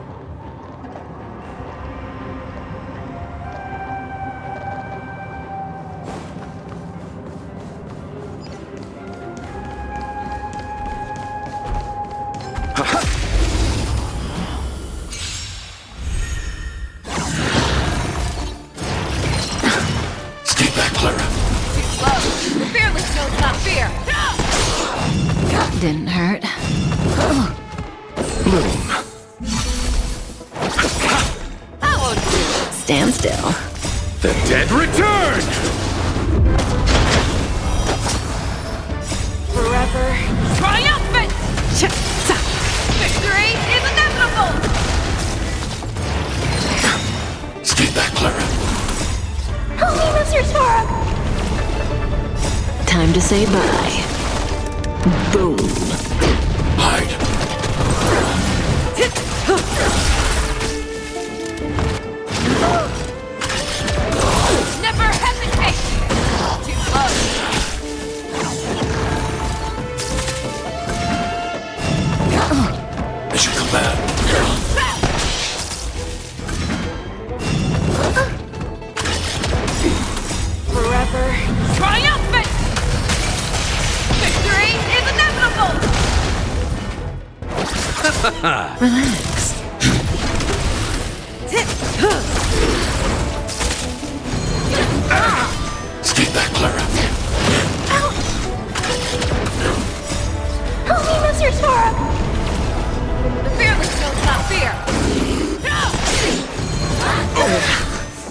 S2: Stay back, Clara.
S1: Too slow. The fearless knows not fear.
S10: Didn't hurt.
S15: Bloom.
S1: I won't do.
S10: Stand still.
S13: The dead return!
S1: Forever triumphant. Victory is inevitable.
S2: Stay back, Clara.
S5: Help me, Mr. Sora!
S10: Time to say bye. Boom.
S2: Hide.
S1: Never hesitate. Too slow. Relax.
S2: Stay back, Clara.
S5: Help me, Mr. Torok!
S14: The fearless knows not fear.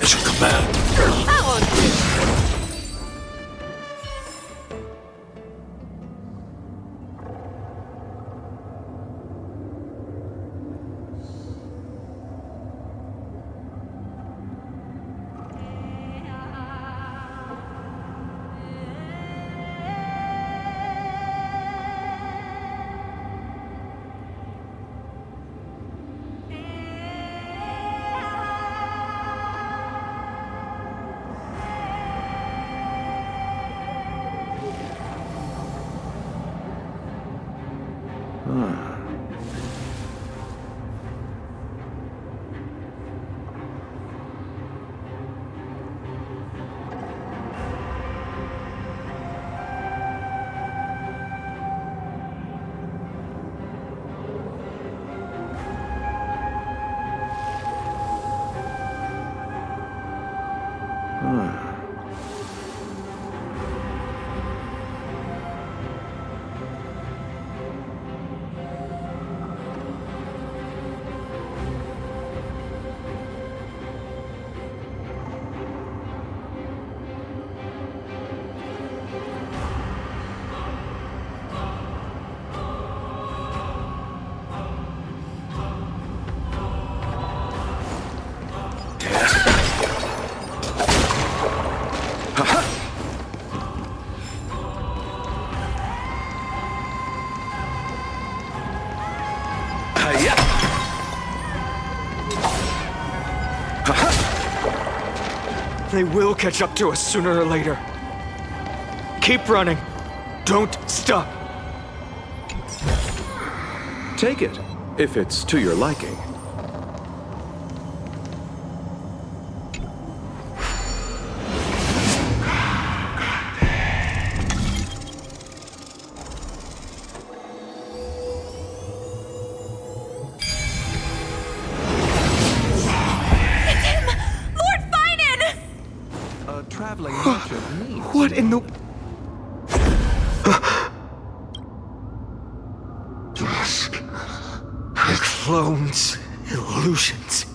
S2: It's your command.
S14: That one.
S3: They will catch up to us sooner or later. Keep running. Don't stop.
S15: Take it, if it's to your liking.
S3: Traveling merchant needs. What in the... Dusk. Clones, illusions.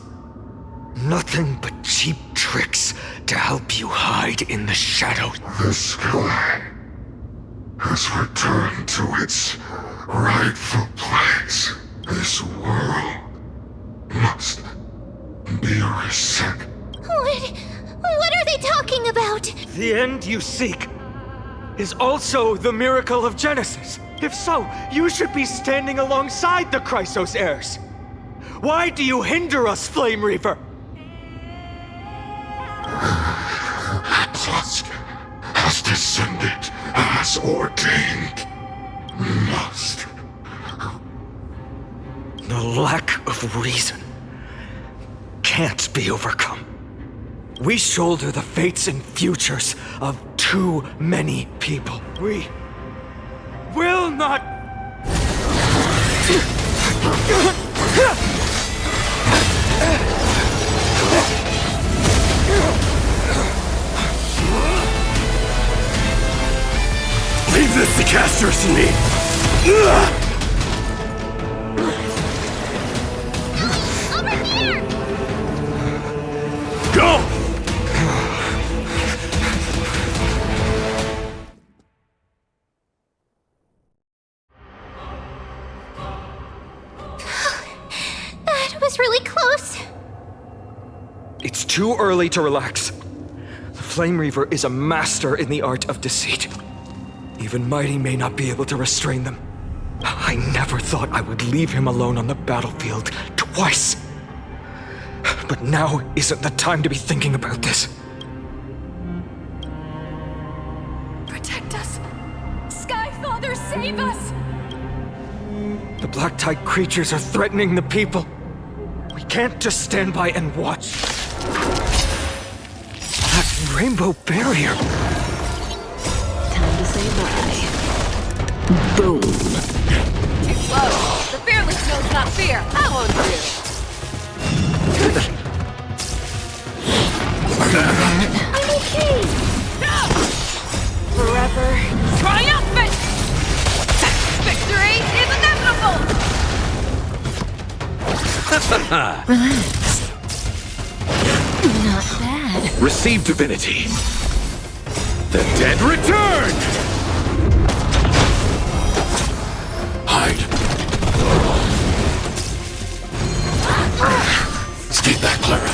S3: Nothing but cheap tricks to help you hide in the shadows.
S16: The sky has returned to its rightful place. This world must be reset.
S5: What are they talking about?
S3: The end you seek is also the miracle of Genesis. If so, you should be standing alongside the Chrysos heirs. Why do you hinder us, Flame Reaver?
S16: Dusk has descended as ordained. Must.
S3: The lack of reason can't be overcome. We shoulder the fates and futures of too many people. We will not...
S2: Leave this to Casters and me.
S5: Over here!
S2: Go!
S5: That was really close.
S3: It's too early to relax. The Flame Reaver is a master in the art of deceit. Even Mighty may not be able to restrain them. I never thought I would leave him alone on the battlefield twice. But now isn't the time to be thinking about this.
S14: Protect us! Skyfather, save us!
S3: The Black Tide creatures are threatening the people. We can't just stand by and watch. That rainbow barrier.
S1: Time to say bye. Boom.
S14: Too slow. The fearless knows not
S12: not fear! I won't do!
S14: I'm okay!
S12: Forever triumphant! Victory is inevitable!
S14: Relax. Not bad.
S13: Receive divinity. The dead return!
S2: Hide. Stay back, Clara.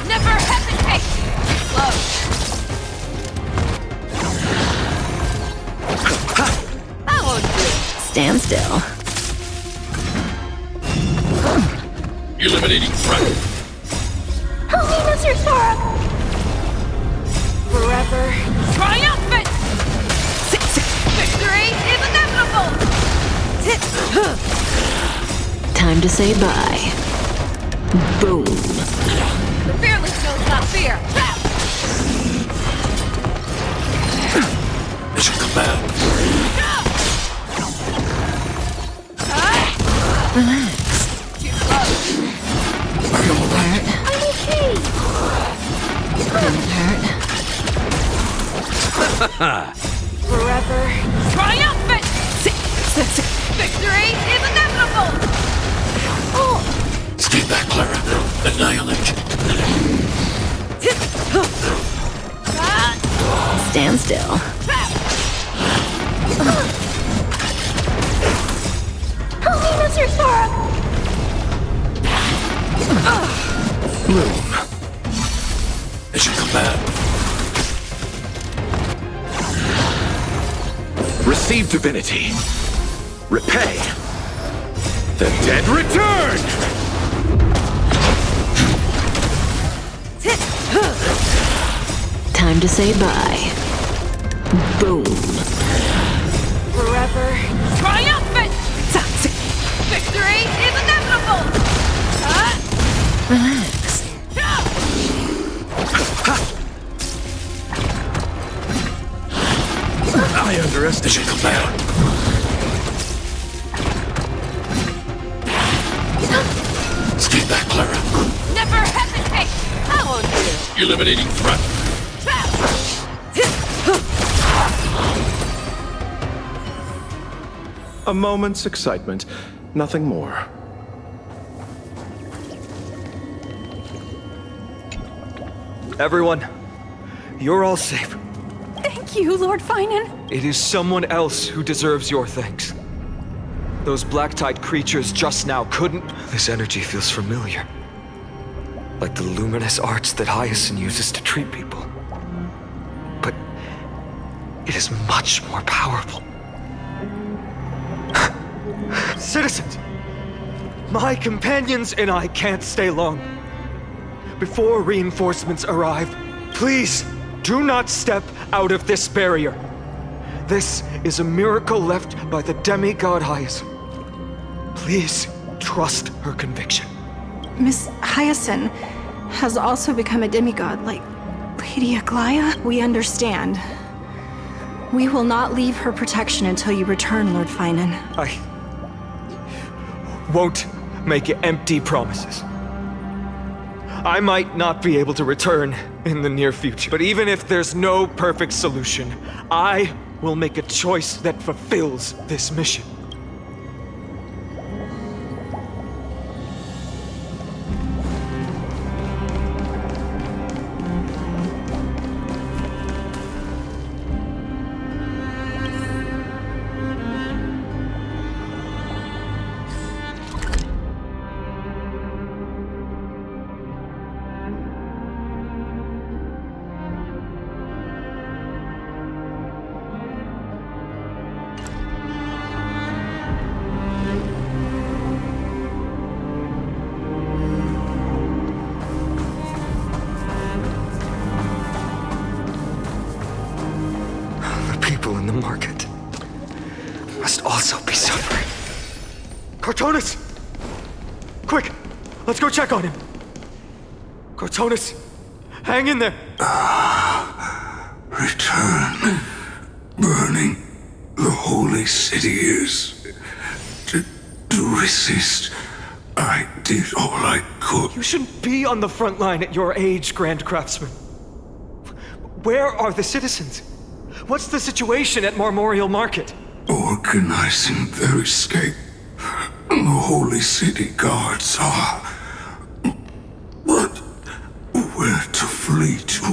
S12: Never hesitate! Love. I won't do it.
S14: Stand still.
S2: Eliminating threat.
S14: Help me, Mr. Sora!
S12: Forever triumphant! Victory is inevitable!
S14: Time to say bye. Boom.
S12: The fearless knows not fear!
S2: Mission command.
S14: Relax.
S2: Are you alright?
S14: I'm okay. Don't hurt.
S12: Forever triumphant! Victory is inevitable!
S2: Stay back, Clara. Annihilate.
S14: Stand still. Help me, Mr. Sora!
S2: Room. Mission command.
S13: Receive divinity. Repay. The dead return!
S14: Time to say bye. Boom.
S12: Forever triumphant! Victory is inevitable!
S14: Relax.
S15: I underestimate
S2: command. Stay back, Clara.
S12: Never hesitate! I won't do!
S2: Eliminating threat.
S15: A moment's excitement, nothing more.
S3: Everyone, you're all safe.
S6: Thank you, Lord Finan.
S3: It is someone else who deserves your thanks. Those black-tide creatures just now couldn't. This energy feels familiar. Like the luminous arts that Hyacinth uses to treat people. But it is much more powerful. Citizens! My companions and I can't stay long. Before reinforcements arrive, please do not step out of this barrier. This is a miracle left by the demigod Hyacinth. Please trust her conviction.
S6: Miss Hyacinth has also become a demigod, like Lady Aglaya. We understand. We will not leave her protection until you return, Lord Finan.
S3: I won't make empty promises. I might not be able to return in the near future, but even if there's no perfect solution, I will make a choice that fulfills this mission. People in the market must also be suffering. Cortonis! Quick! Let's go check on him! Cortonis! Hang in there!
S16: Return. Burning the holy city is resist. I did all I could.
S3: You shouldn't be on the front line at your age, Grand Craftsman. Where are the citizens? What's the situation at Marmorial Market?
S16: Organizing their escape. The Holy City Guards are. But where to flee to,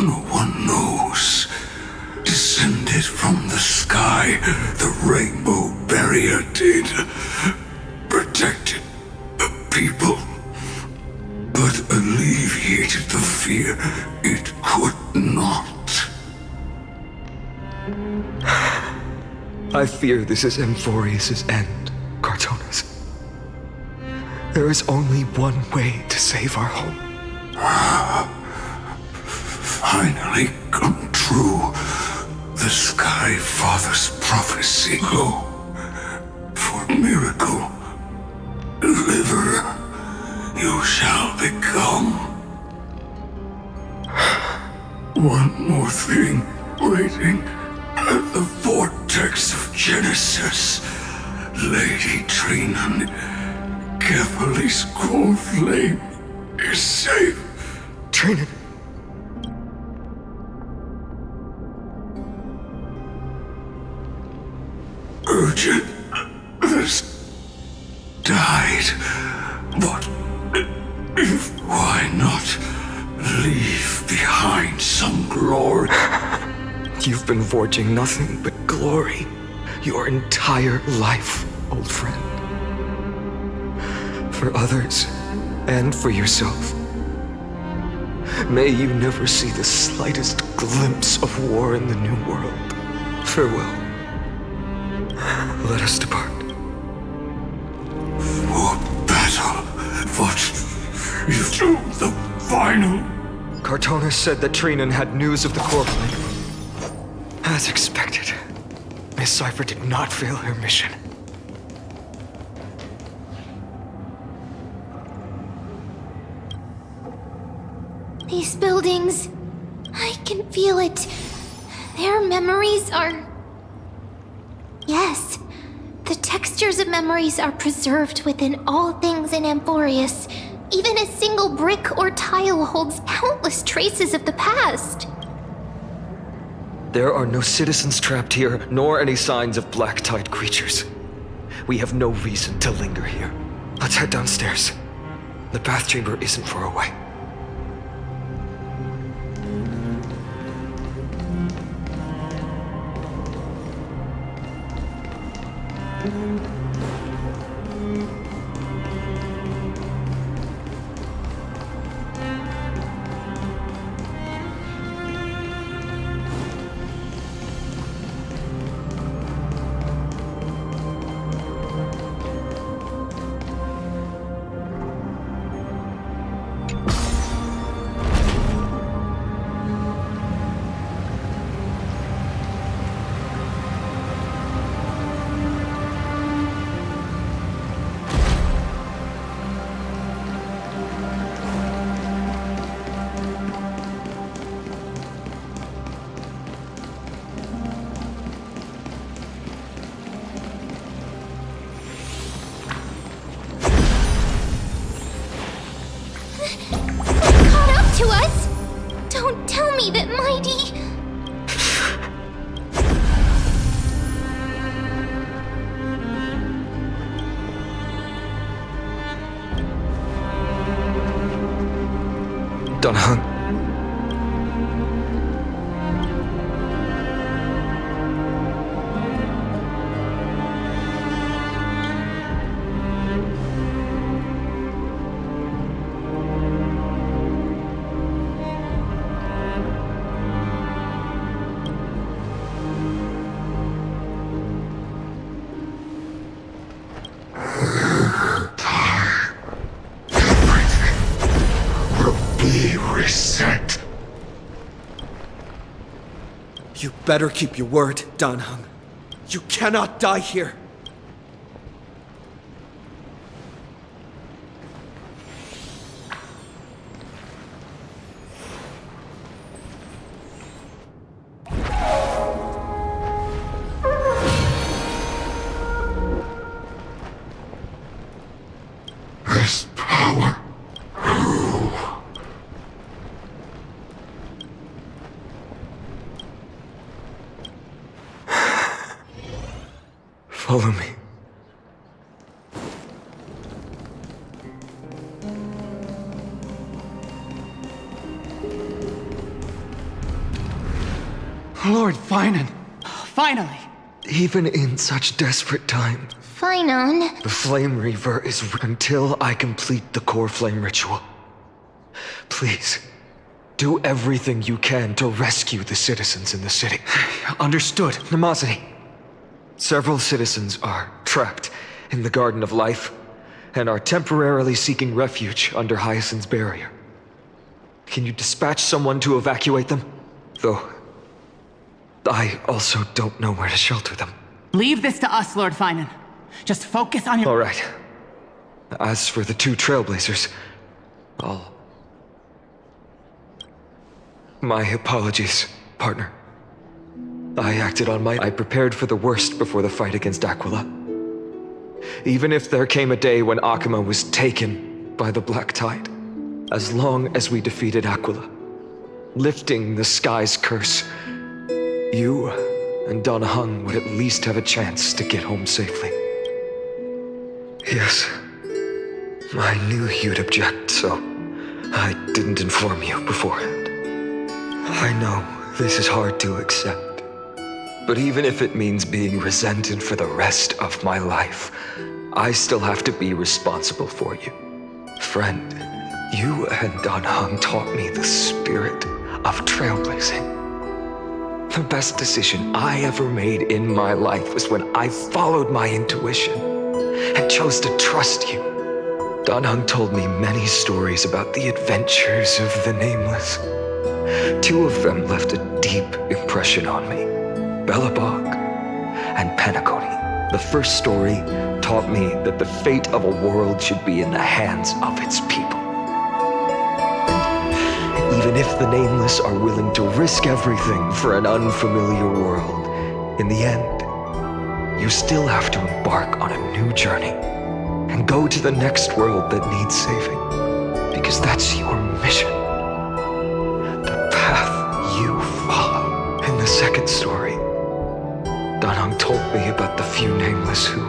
S16: no one knows. Descended from the sky, the rainbow barrier did. Protected the people, but alleviated the fear it could not.
S3: I fear this is Amphorius' end, Cartonus. There is only one way to save our home.
S16: Finally come true. The Sky Father's prophecy. Go for miracle. Deliverer, you shall become. One more thing waiting at the vortex of Genesis. Lady Trinan, Kephal's core flame is safe.
S3: Trinan.
S16: Urgent. This died. But if why not leave behind some glory?
S3: You've been forging nothing but glory your entire life, old friend. For others and for yourself. May you never see the slightest glimpse of war in the New World. Farewell. Let us depart.
S16: For battle, but you do the final.
S3: Cartonus said that Trinan had news of the core flame. As expected, Miss Cypher did not fail her mission.
S5: These buildings, I can feel it. Their memories are... Yes, the textures of memories are preserved within all things in Amphorius. Even a single brick or tile holds countless traces of the past.
S3: There are no citizens trapped here, nor any signs of black-tide creatures. We have no reason to linger here. Let's head downstairs. The bath chamber isn't far away.
S5: To us? Don't tell me that Mighty...
S3: Dunhung.
S16: Reset.
S3: You better keep your word, Danhung. You cannot die here. Follow me.
S17: Lord Finan! Finally!
S3: Even in such desperate times,
S5: Finan.
S3: the Flame Reaver is until I complete the core flame ritual. Please, do everything you can to rescue the citizens in the city.
S17: Understood.
S3: Nemosity. Several citizens are trapped in the Garden of Life and are temporarily seeking refuge under Hyacinth's barrier. Can you dispatch someone to evacuate them? Though, I also don't know where to shelter them.
S17: Leave this to us, Lord Finan. Just focus on your—
S3: All right. As for the two Trailblazers, My apologies, partner. I acted on I prepared for the worst before the fight against Aquila. Even if there came a day when Akuma was taken by the Black Tide, as long as we defeated Aquila, lifting the sky's curse, you and Donna Hung would at least have a chance to get home safely. Yes, I knew you'd object, so I didn't inform you beforehand. I know this is hard to accept, but even if it means being resented for the rest of my life, I still have to be responsible for you. Friend, you and Don Hung taught me the spirit of trailblazing. The best decision I ever made in my life was when I followed my intuition and chose to trust you. Don Hung told me many stories about the adventures of the Nameless. Two of them left a deep impression on me, Bellabog and Penacony. The first story taught me that the fate of a world should be in the hands of its people. And even if the Nameless are willing to risk everything for an unfamiliar world, in the end, you still have to embark on a new journey and go to the next world that needs saving, because that's your mission. The path you follow. In the second story, Don Hung told me about the few Nameless who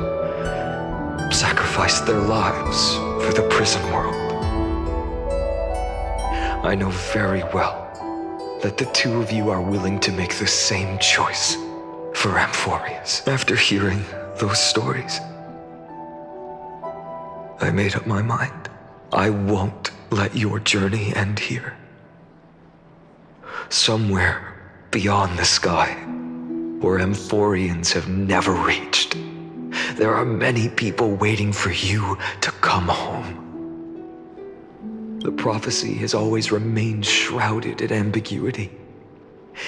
S3: sacrificed their lives for the prison world. I know very well that the two of you are willing to make the same choice for Amphorius. After hearing those stories, I made up my mind. I won't let your journey end here. Somewhere beyond the sky, where Amphorians have never reached, there are many people waiting for you to come home. The prophecy has always remained shrouded in ambiguity.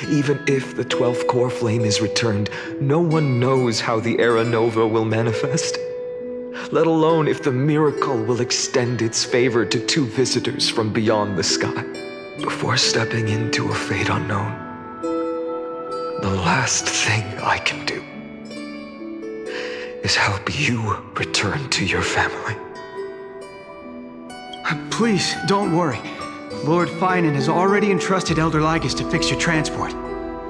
S3: Even if the 12th core flame is returned, no one knows how the Era Nova will manifest, let alone if the miracle will extend its favor to two visitors from beyond the sky. Before stepping into a fate unknown, the last thing I can do is help you return to your family.
S17: Please, don't worry. Lord Finan has already entrusted Elder Lygus to fix your transport.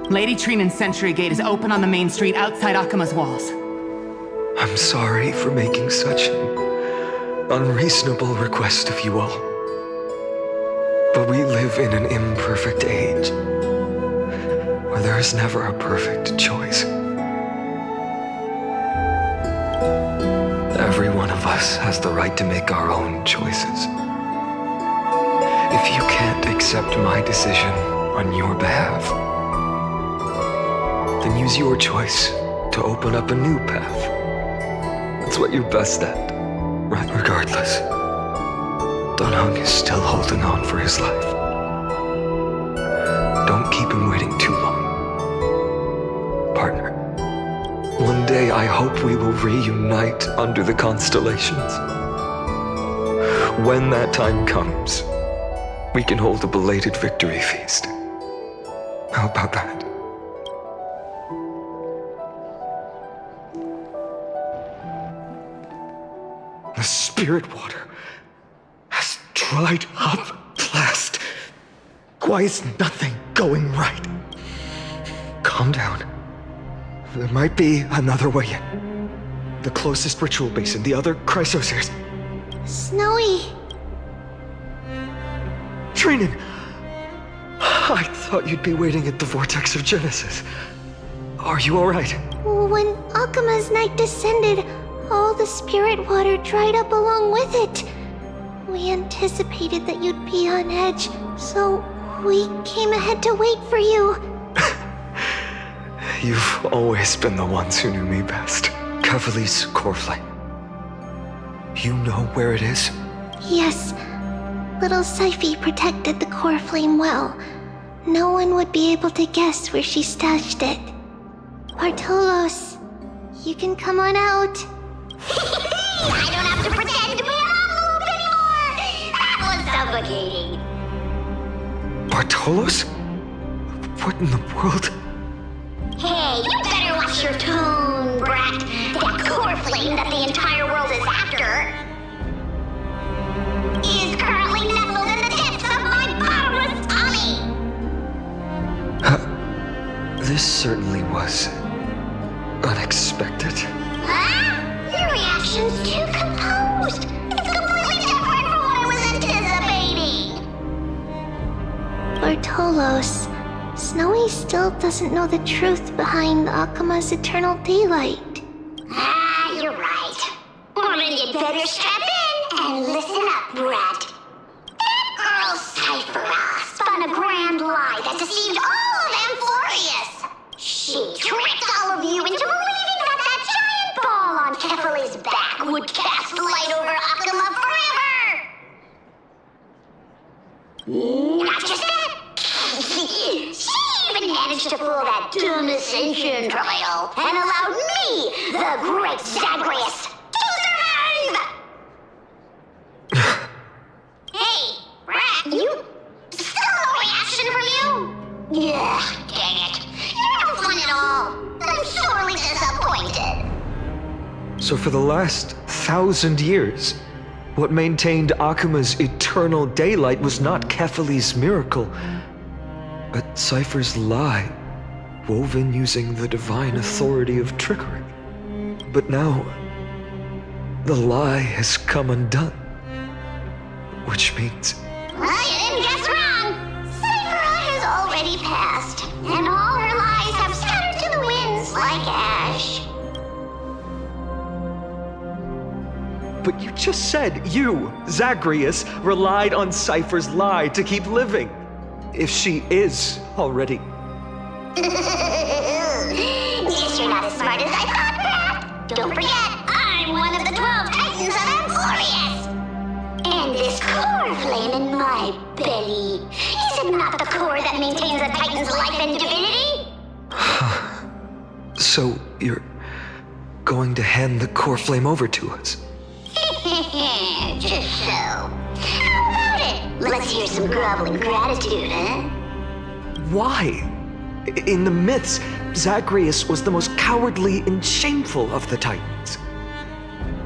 S17: Lady Trinan's Century Gate is open on the main street outside Akuma's walls.
S3: I'm sorry for making such an unreasonable request of you all. But we live in an imperfect age, where there is never a perfect choice. Every one of us has the right to make our own choices. If you can't accept my decision on your behalf, then use your choice to open up a new path. That's what you're best at, right? Regardless, Don Hung is still holding on for his life. Don't keep him waiting too long, partner. One day I hope we will reunite under the constellations. When that time comes, we can hold a belated victory feast. How about that? The spirit water has dried up at last. Why is nothing going right? Calm down. There might be another way in. The closest ritual basin, the other chrysosirs.
S5: Snowy.
S3: Trinan! I thought you'd be waiting at the vortex of Genesis. Are you alright?
S5: When Akuma's night descended, all the spirit water dried up along with it. We anticipated that you'd be on edge, so we came ahead to wait for you.
S3: You've always been the ones who knew me best. Kavali's core flame. You know where it is?
S5: Yes. Little Syphi protected the core flame well. No one would be able to guess where she stashed it. Bartolos, you can come on out.
S18: I don't have to pretend to be an envelope anymore! That was suffocating.
S3: Bartolos? What in the world?
S18: Hey, you better watch your tone, brat. That core flame that the entire world is after is currently nestled in the depths of my bottomless tummy!
S3: This certainly was unexpected.
S18: Huh? Your reaction's too composed. It's completely different from what I was anticipating.
S5: Bartolos, Snowy still doesn't know the truth behind Akuma's eternal daylight.
S18: You're right. Well, then you'd better strap in and listen up, brat. That girl Cyphera spun a grand lie that deceived all of Amphorius. She tricked all of you into believing that giant ball on Kefali's back would cast light over Akuma forever. Not just that. She even managed to fool that dumb Ascension trial and allowed me, the great Zagreus, to survive! Hey, Rat, you... Still no reaction from you? Yeah, dang it. You're no fun at all. I'm sorely disappointed.
S3: So for the last 1,000 years, what maintained Akuma's eternal daylight was not Kefali's miracle, but Cypher's lie, woven using the divine authority of trickery. But now, the lie has come undone. Which means...
S18: Well, you didn't guess wrong. Cyphera has already passed, and all her lies have scattered to the winds like ash.
S3: But you just said you, Zagreus, relied on Cypher's lie to keep living. If she is already...
S18: Guess you're not as smart as I thought, Brat. Don't forget, I'm one of the 12 Titans of Amphorius. And this core flame in my belly, is it not the core that maintains a Titan's life and divinity?
S3: So you're going to hand the core flame over to us?
S18: Just so. How about it? Let's hear some groveling gratitude, huh?
S3: Why? In the myths, Zagreus was the most cowardly and shameful of the Titans.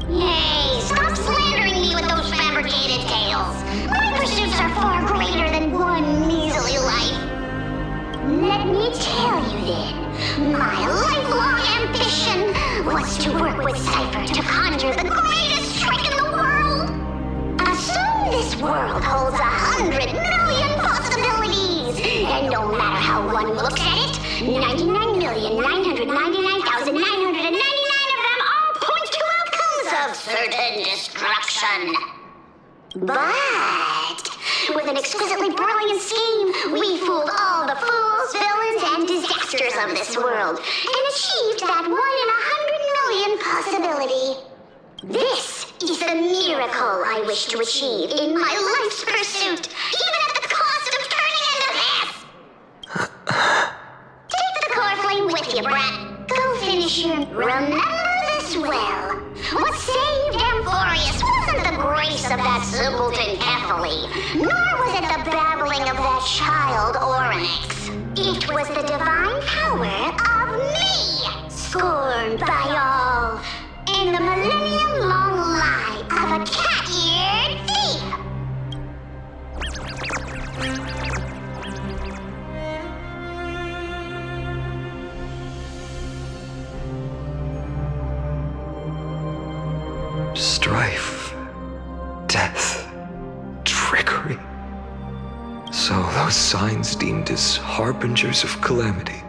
S18: Hey, stop slandering me with those fabricated tales. My pursuits are far greater than one measly life. Let me tell you then, my lifelong ambition was to work with Cypher to conjure the greatest trick in the world. Assume this world holds 100 million possibilities, and no matter how one looks at it, 99,999,999 of them all point to outcomes of certain destruction. But with an exquisitely brilliant scheme, we fooled all the fools, villains, and disasters of this world, and achieved that 1 in 100 million possibility. This is the miracle I wish to achieve in my life's pursuit, even at the cost of turning into this! Take the core flame with you, brat. Go finish your... Remember this well. What saved Amphorius wasn't the grace of that simpleton Kefali, nor was it the babbling of that child Oryx. It was the divine power of me, scorned by all, and the millennium-long lie of a cat-eared thief.
S3: strife, death, trickery. So those signs deemed as harbingers of calamity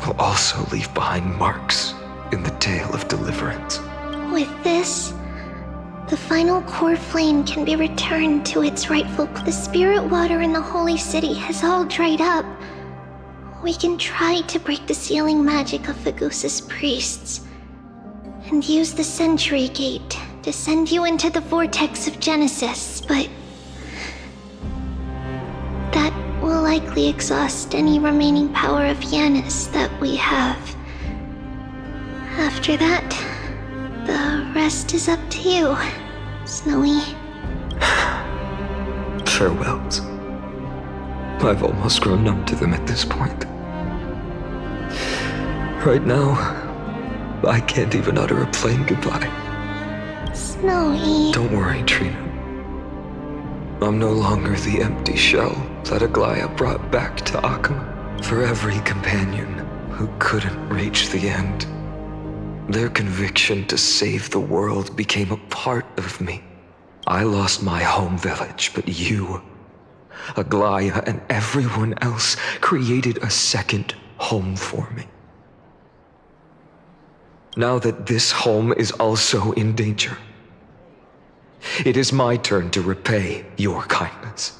S3: will also leave behind marks in the tale of deliverance.
S5: With this, the final core flame can be returned to its rightful place. The spirit water in the holy city has all dried up. We can try to break the sealing magic of Fagusa's priests and use the Century Gate to send you into the vortex of Genesis, but that will likely exhaust any remaining power of Yanis that we have. After that, the rest is up to you, Snowy.
S3: Farewells. I've almost grown numb to them at this point. Right now, I can't even utter a plain goodbye.
S5: Snowy.
S3: Don't worry, Trina. I'm no longer the empty shell that Aglaya brought back to Akama. For every companion who couldn't reach the end, their conviction to save the world became a part of me. I lost my home village, but you, Aglaya, and everyone else created a second home for me. Now that this home is also in danger, it is my turn to repay your kindness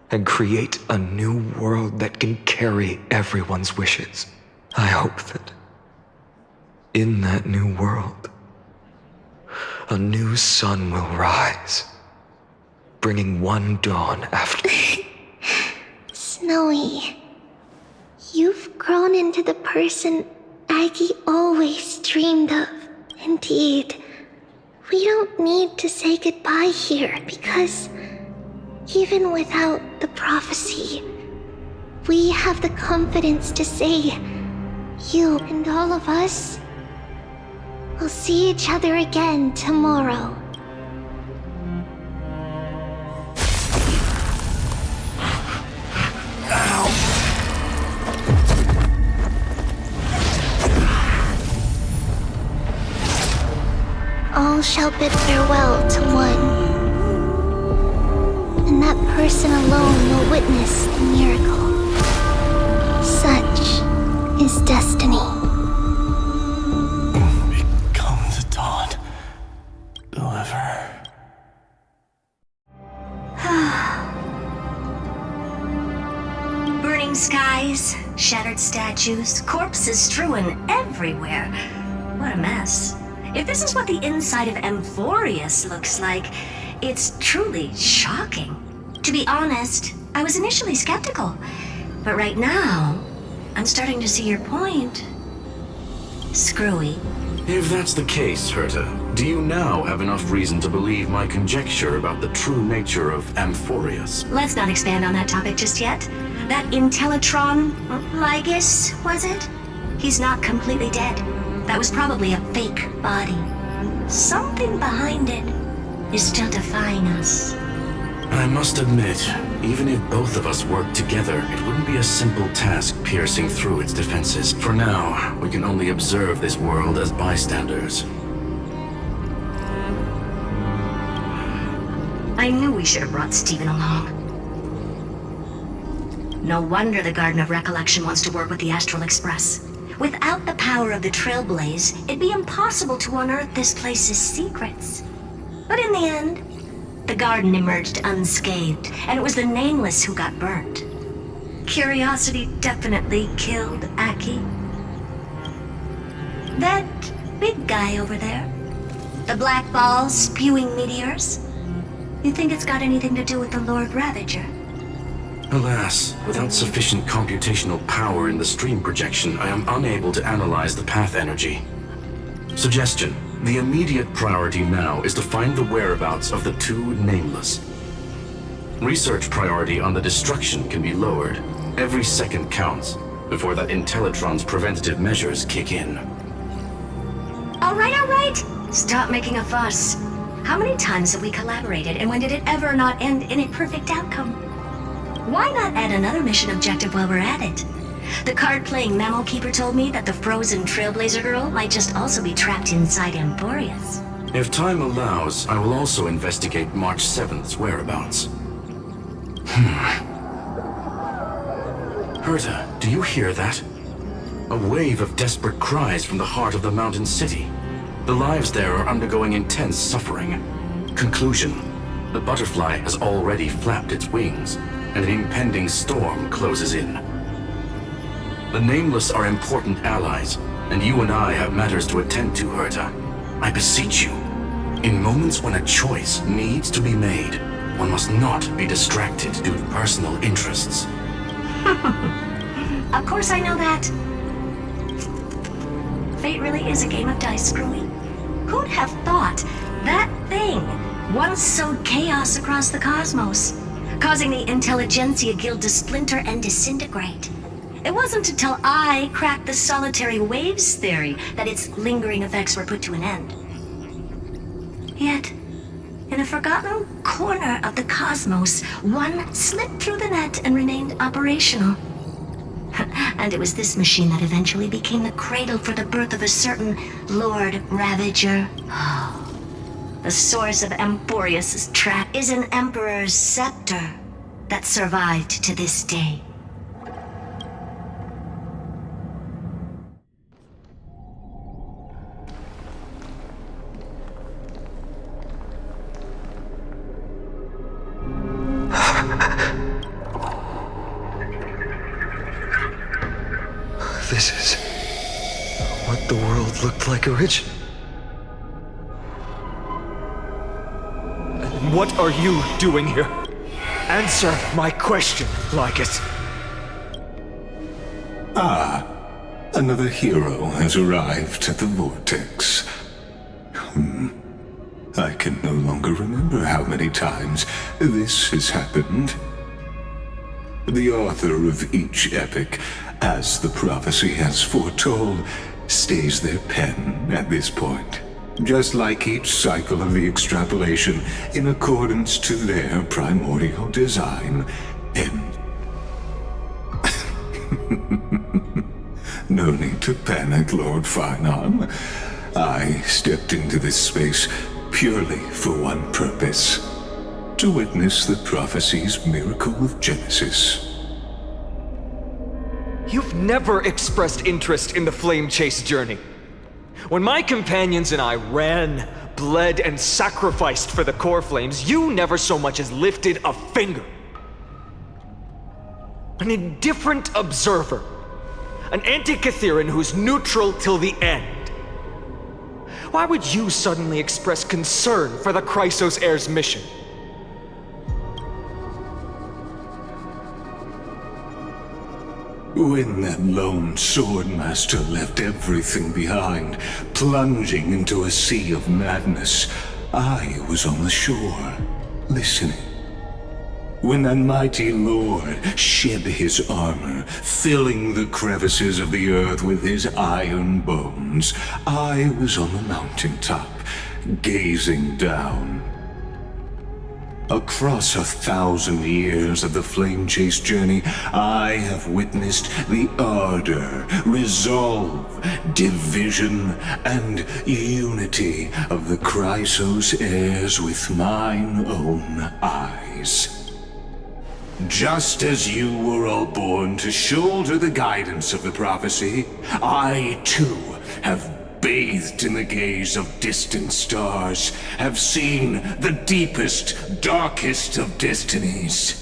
S3: and create a new world that can carry everyone's wishes. I hope that in that new world, a new sun will rise, bringing one dawn after.
S5: Snowy, you've grown into the person Aggie always dreamed of. Indeed, we don't need to say goodbye here, because even without the prophecy, we have the confidence to say you and all of us will see each other again tomorrow. All shall bid farewell to one, and that person alone will witness the miracle. Such is destiny.
S2: Become the dawn. Deliver.
S11: Burning skies, shattered statues, corpses strewn everywhere. What a mess. If this is what the inside of Amphorius looks like, it's truly shocking. To be honest, I was initially skeptical, but right now, I'm starting to see your point. Screwy.
S2: If that's the case, Herta, do you now have enough reason to believe my conjecture about the true nature of Amphorius?
S11: Let's not expand on that topic just yet. That Intellitron, Lygus, was it? He's not completely dead. That was probably a fake body. Something behind it is still defying us.
S2: I must admit, even if both of us worked together, it wouldn't be a simple task piercing through its defenses. For now, we can only observe this world as bystanders.
S11: I knew we should have brought Stephen along. No wonder the Garden of Recollection wants to work with the Astral Express. Without the power of the Trailblaze, it'd be impossible to unearth this place's secrets. But in the end, the garden emerged unscathed, and it was the Nameless who got burnt. Curiosity definitely killed Aki. That big guy over there, the black ball spewing meteors, you think it's got anything to do with the Lord Ravager?
S2: Alas, without sufficient computational power in the stream projection, I am unable to analyze the path energy. Suggestion. The immediate priority now is to find the whereabouts of the two Nameless. Research priority on the destruction can be lowered. Every second counts before that Intellitron's preventative measures kick in.
S11: All right. Stop making a fuss. How many times have we collaborated, and when did it ever not end in a perfect outcome? Why not add another mission objective while we're at it? The card-playing Memo Keeper told me that the frozen Trailblazer girl might just also be trapped inside Emporius.
S2: If time allows, I will also investigate March 7th's whereabouts. Herta, do you hear that? A wave of desperate cries from the heart of the mountain city. The lives there are undergoing intense suffering. Conclusion: the butterfly has already flapped its wings, and an impending storm closes in. The Nameless are important allies, and you and I have matters to attend to, Herta. I beseech you, in moments when a choice needs to be made, one must not be distracted due to personal interests.
S11: Of course I know that. Fate really is a game of dice screwing. Who'd have thought that thing once sowed chaos across the cosmos, causing the Intelligentsia Guild to splinter and disintegrate? It wasn't until I cracked the solitary waves theory that its lingering effects were put to an end. Yet, in a forgotten corner of the cosmos, one slipped through the net and remained operational. And it was this machine that eventually became the cradle for the birth of a certain Lord Ravager. The source of Emporius' trap is an Emperor's scepter that survived to this day.
S3: This is what the world looked like originally. What are you doing here? Answer my question, Lycus.
S16: Ah, another hero has arrived at the Vortex. I can no longer remember how many times this has happened. The author of each epic, as the prophecy has foretold, stays their pen at this point. Just like each cycle of the extrapolation in accordance to their primordial design. And no need to panic, Lord Finon. I stepped into this space purely for one purpose: to witness the prophecy's miracle of Genesis.
S3: You've never expressed interest in the Flame Chase journey. When my companions and I ran, bled, and sacrificed for the core flames, you never so much as lifted a finger. An indifferent observer. An anti-Catheran who's neutral till the end. Why would you suddenly express concern for the Chrysos Heir's mission?
S16: When that lone swordmaster left everything behind, plunging into a sea of madness, I was on the shore, listening. When that mighty lord shed his armor, filling the crevices of the earth with his iron bones, I was on the mountaintop, gazing down. Across 1,000 years of the Flame Chase journey, I have witnessed the ardor, resolve, division, and unity of the Chrysos heirs with mine own eyes. Just as you were all born to shoulder the guidance of the prophecy, I too have bathed in the gaze of distant stars, have seen the deepest, darkest of destinies.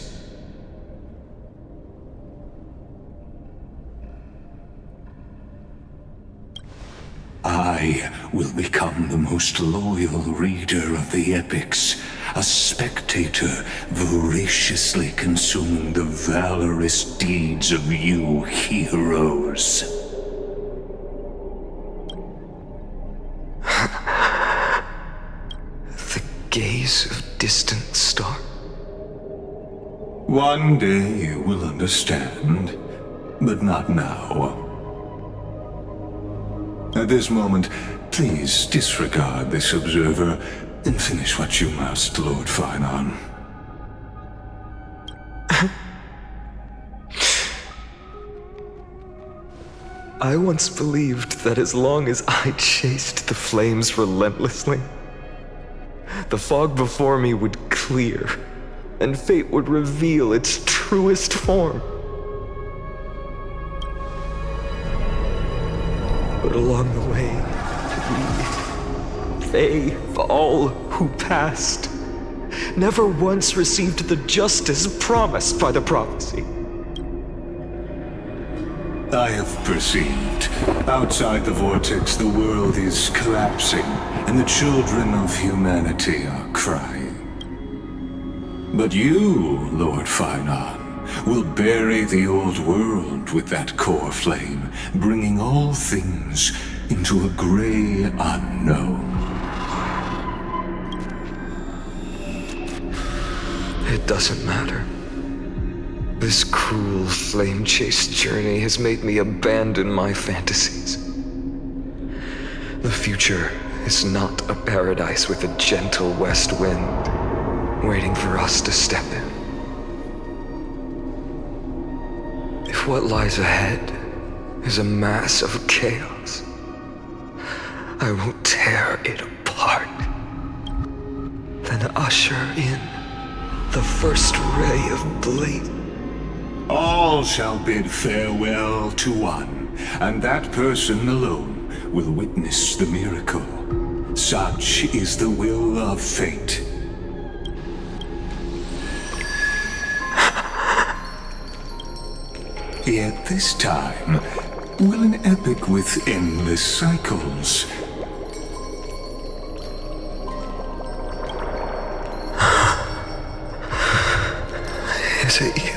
S16: I will become the most loyal reader of the epics, a spectator voraciously consuming the valorous deeds of you heroes.
S3: Gaze of distant star?
S16: One day you will understand, but not now. At this moment, please disregard this observer and finish what you must, Lord Finon.
S3: I once believed that as long as I chased the flames relentlessly, the fog before me would clear, and fate would reveal its truest form. But along the way, they, all who passed, never once received the justice promised by the prophecy.
S16: I have perceived. Outside the vortex, the world is collapsing, and the children of humanity are crying. But you, Lord Finon, will bury the old world with that core flame, bringing all things into a gray unknown.
S3: It doesn't matter. This cruel flame-chase journey has made me abandon my fantasies. The future is not a paradise with a gentle west wind waiting for us to step in. If what lies ahead is a mass of chaos, I will tear it apart, then usher in the first ray of blaze.
S16: All shall bid farewell to one, and that person alone will witness the miracle. Such is the will of fate. Yet this time, will an epic with endless cycles
S3: Is it you?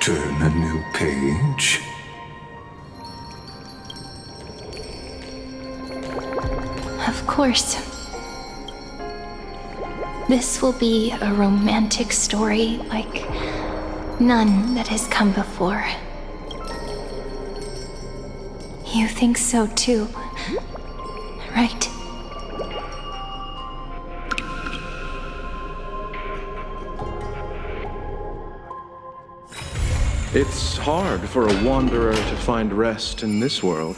S16: turn a new page?
S14: Of course. This will be a romantic story like none that has come before. You think so too, right?
S15: It's hard for a wanderer to find rest in this world.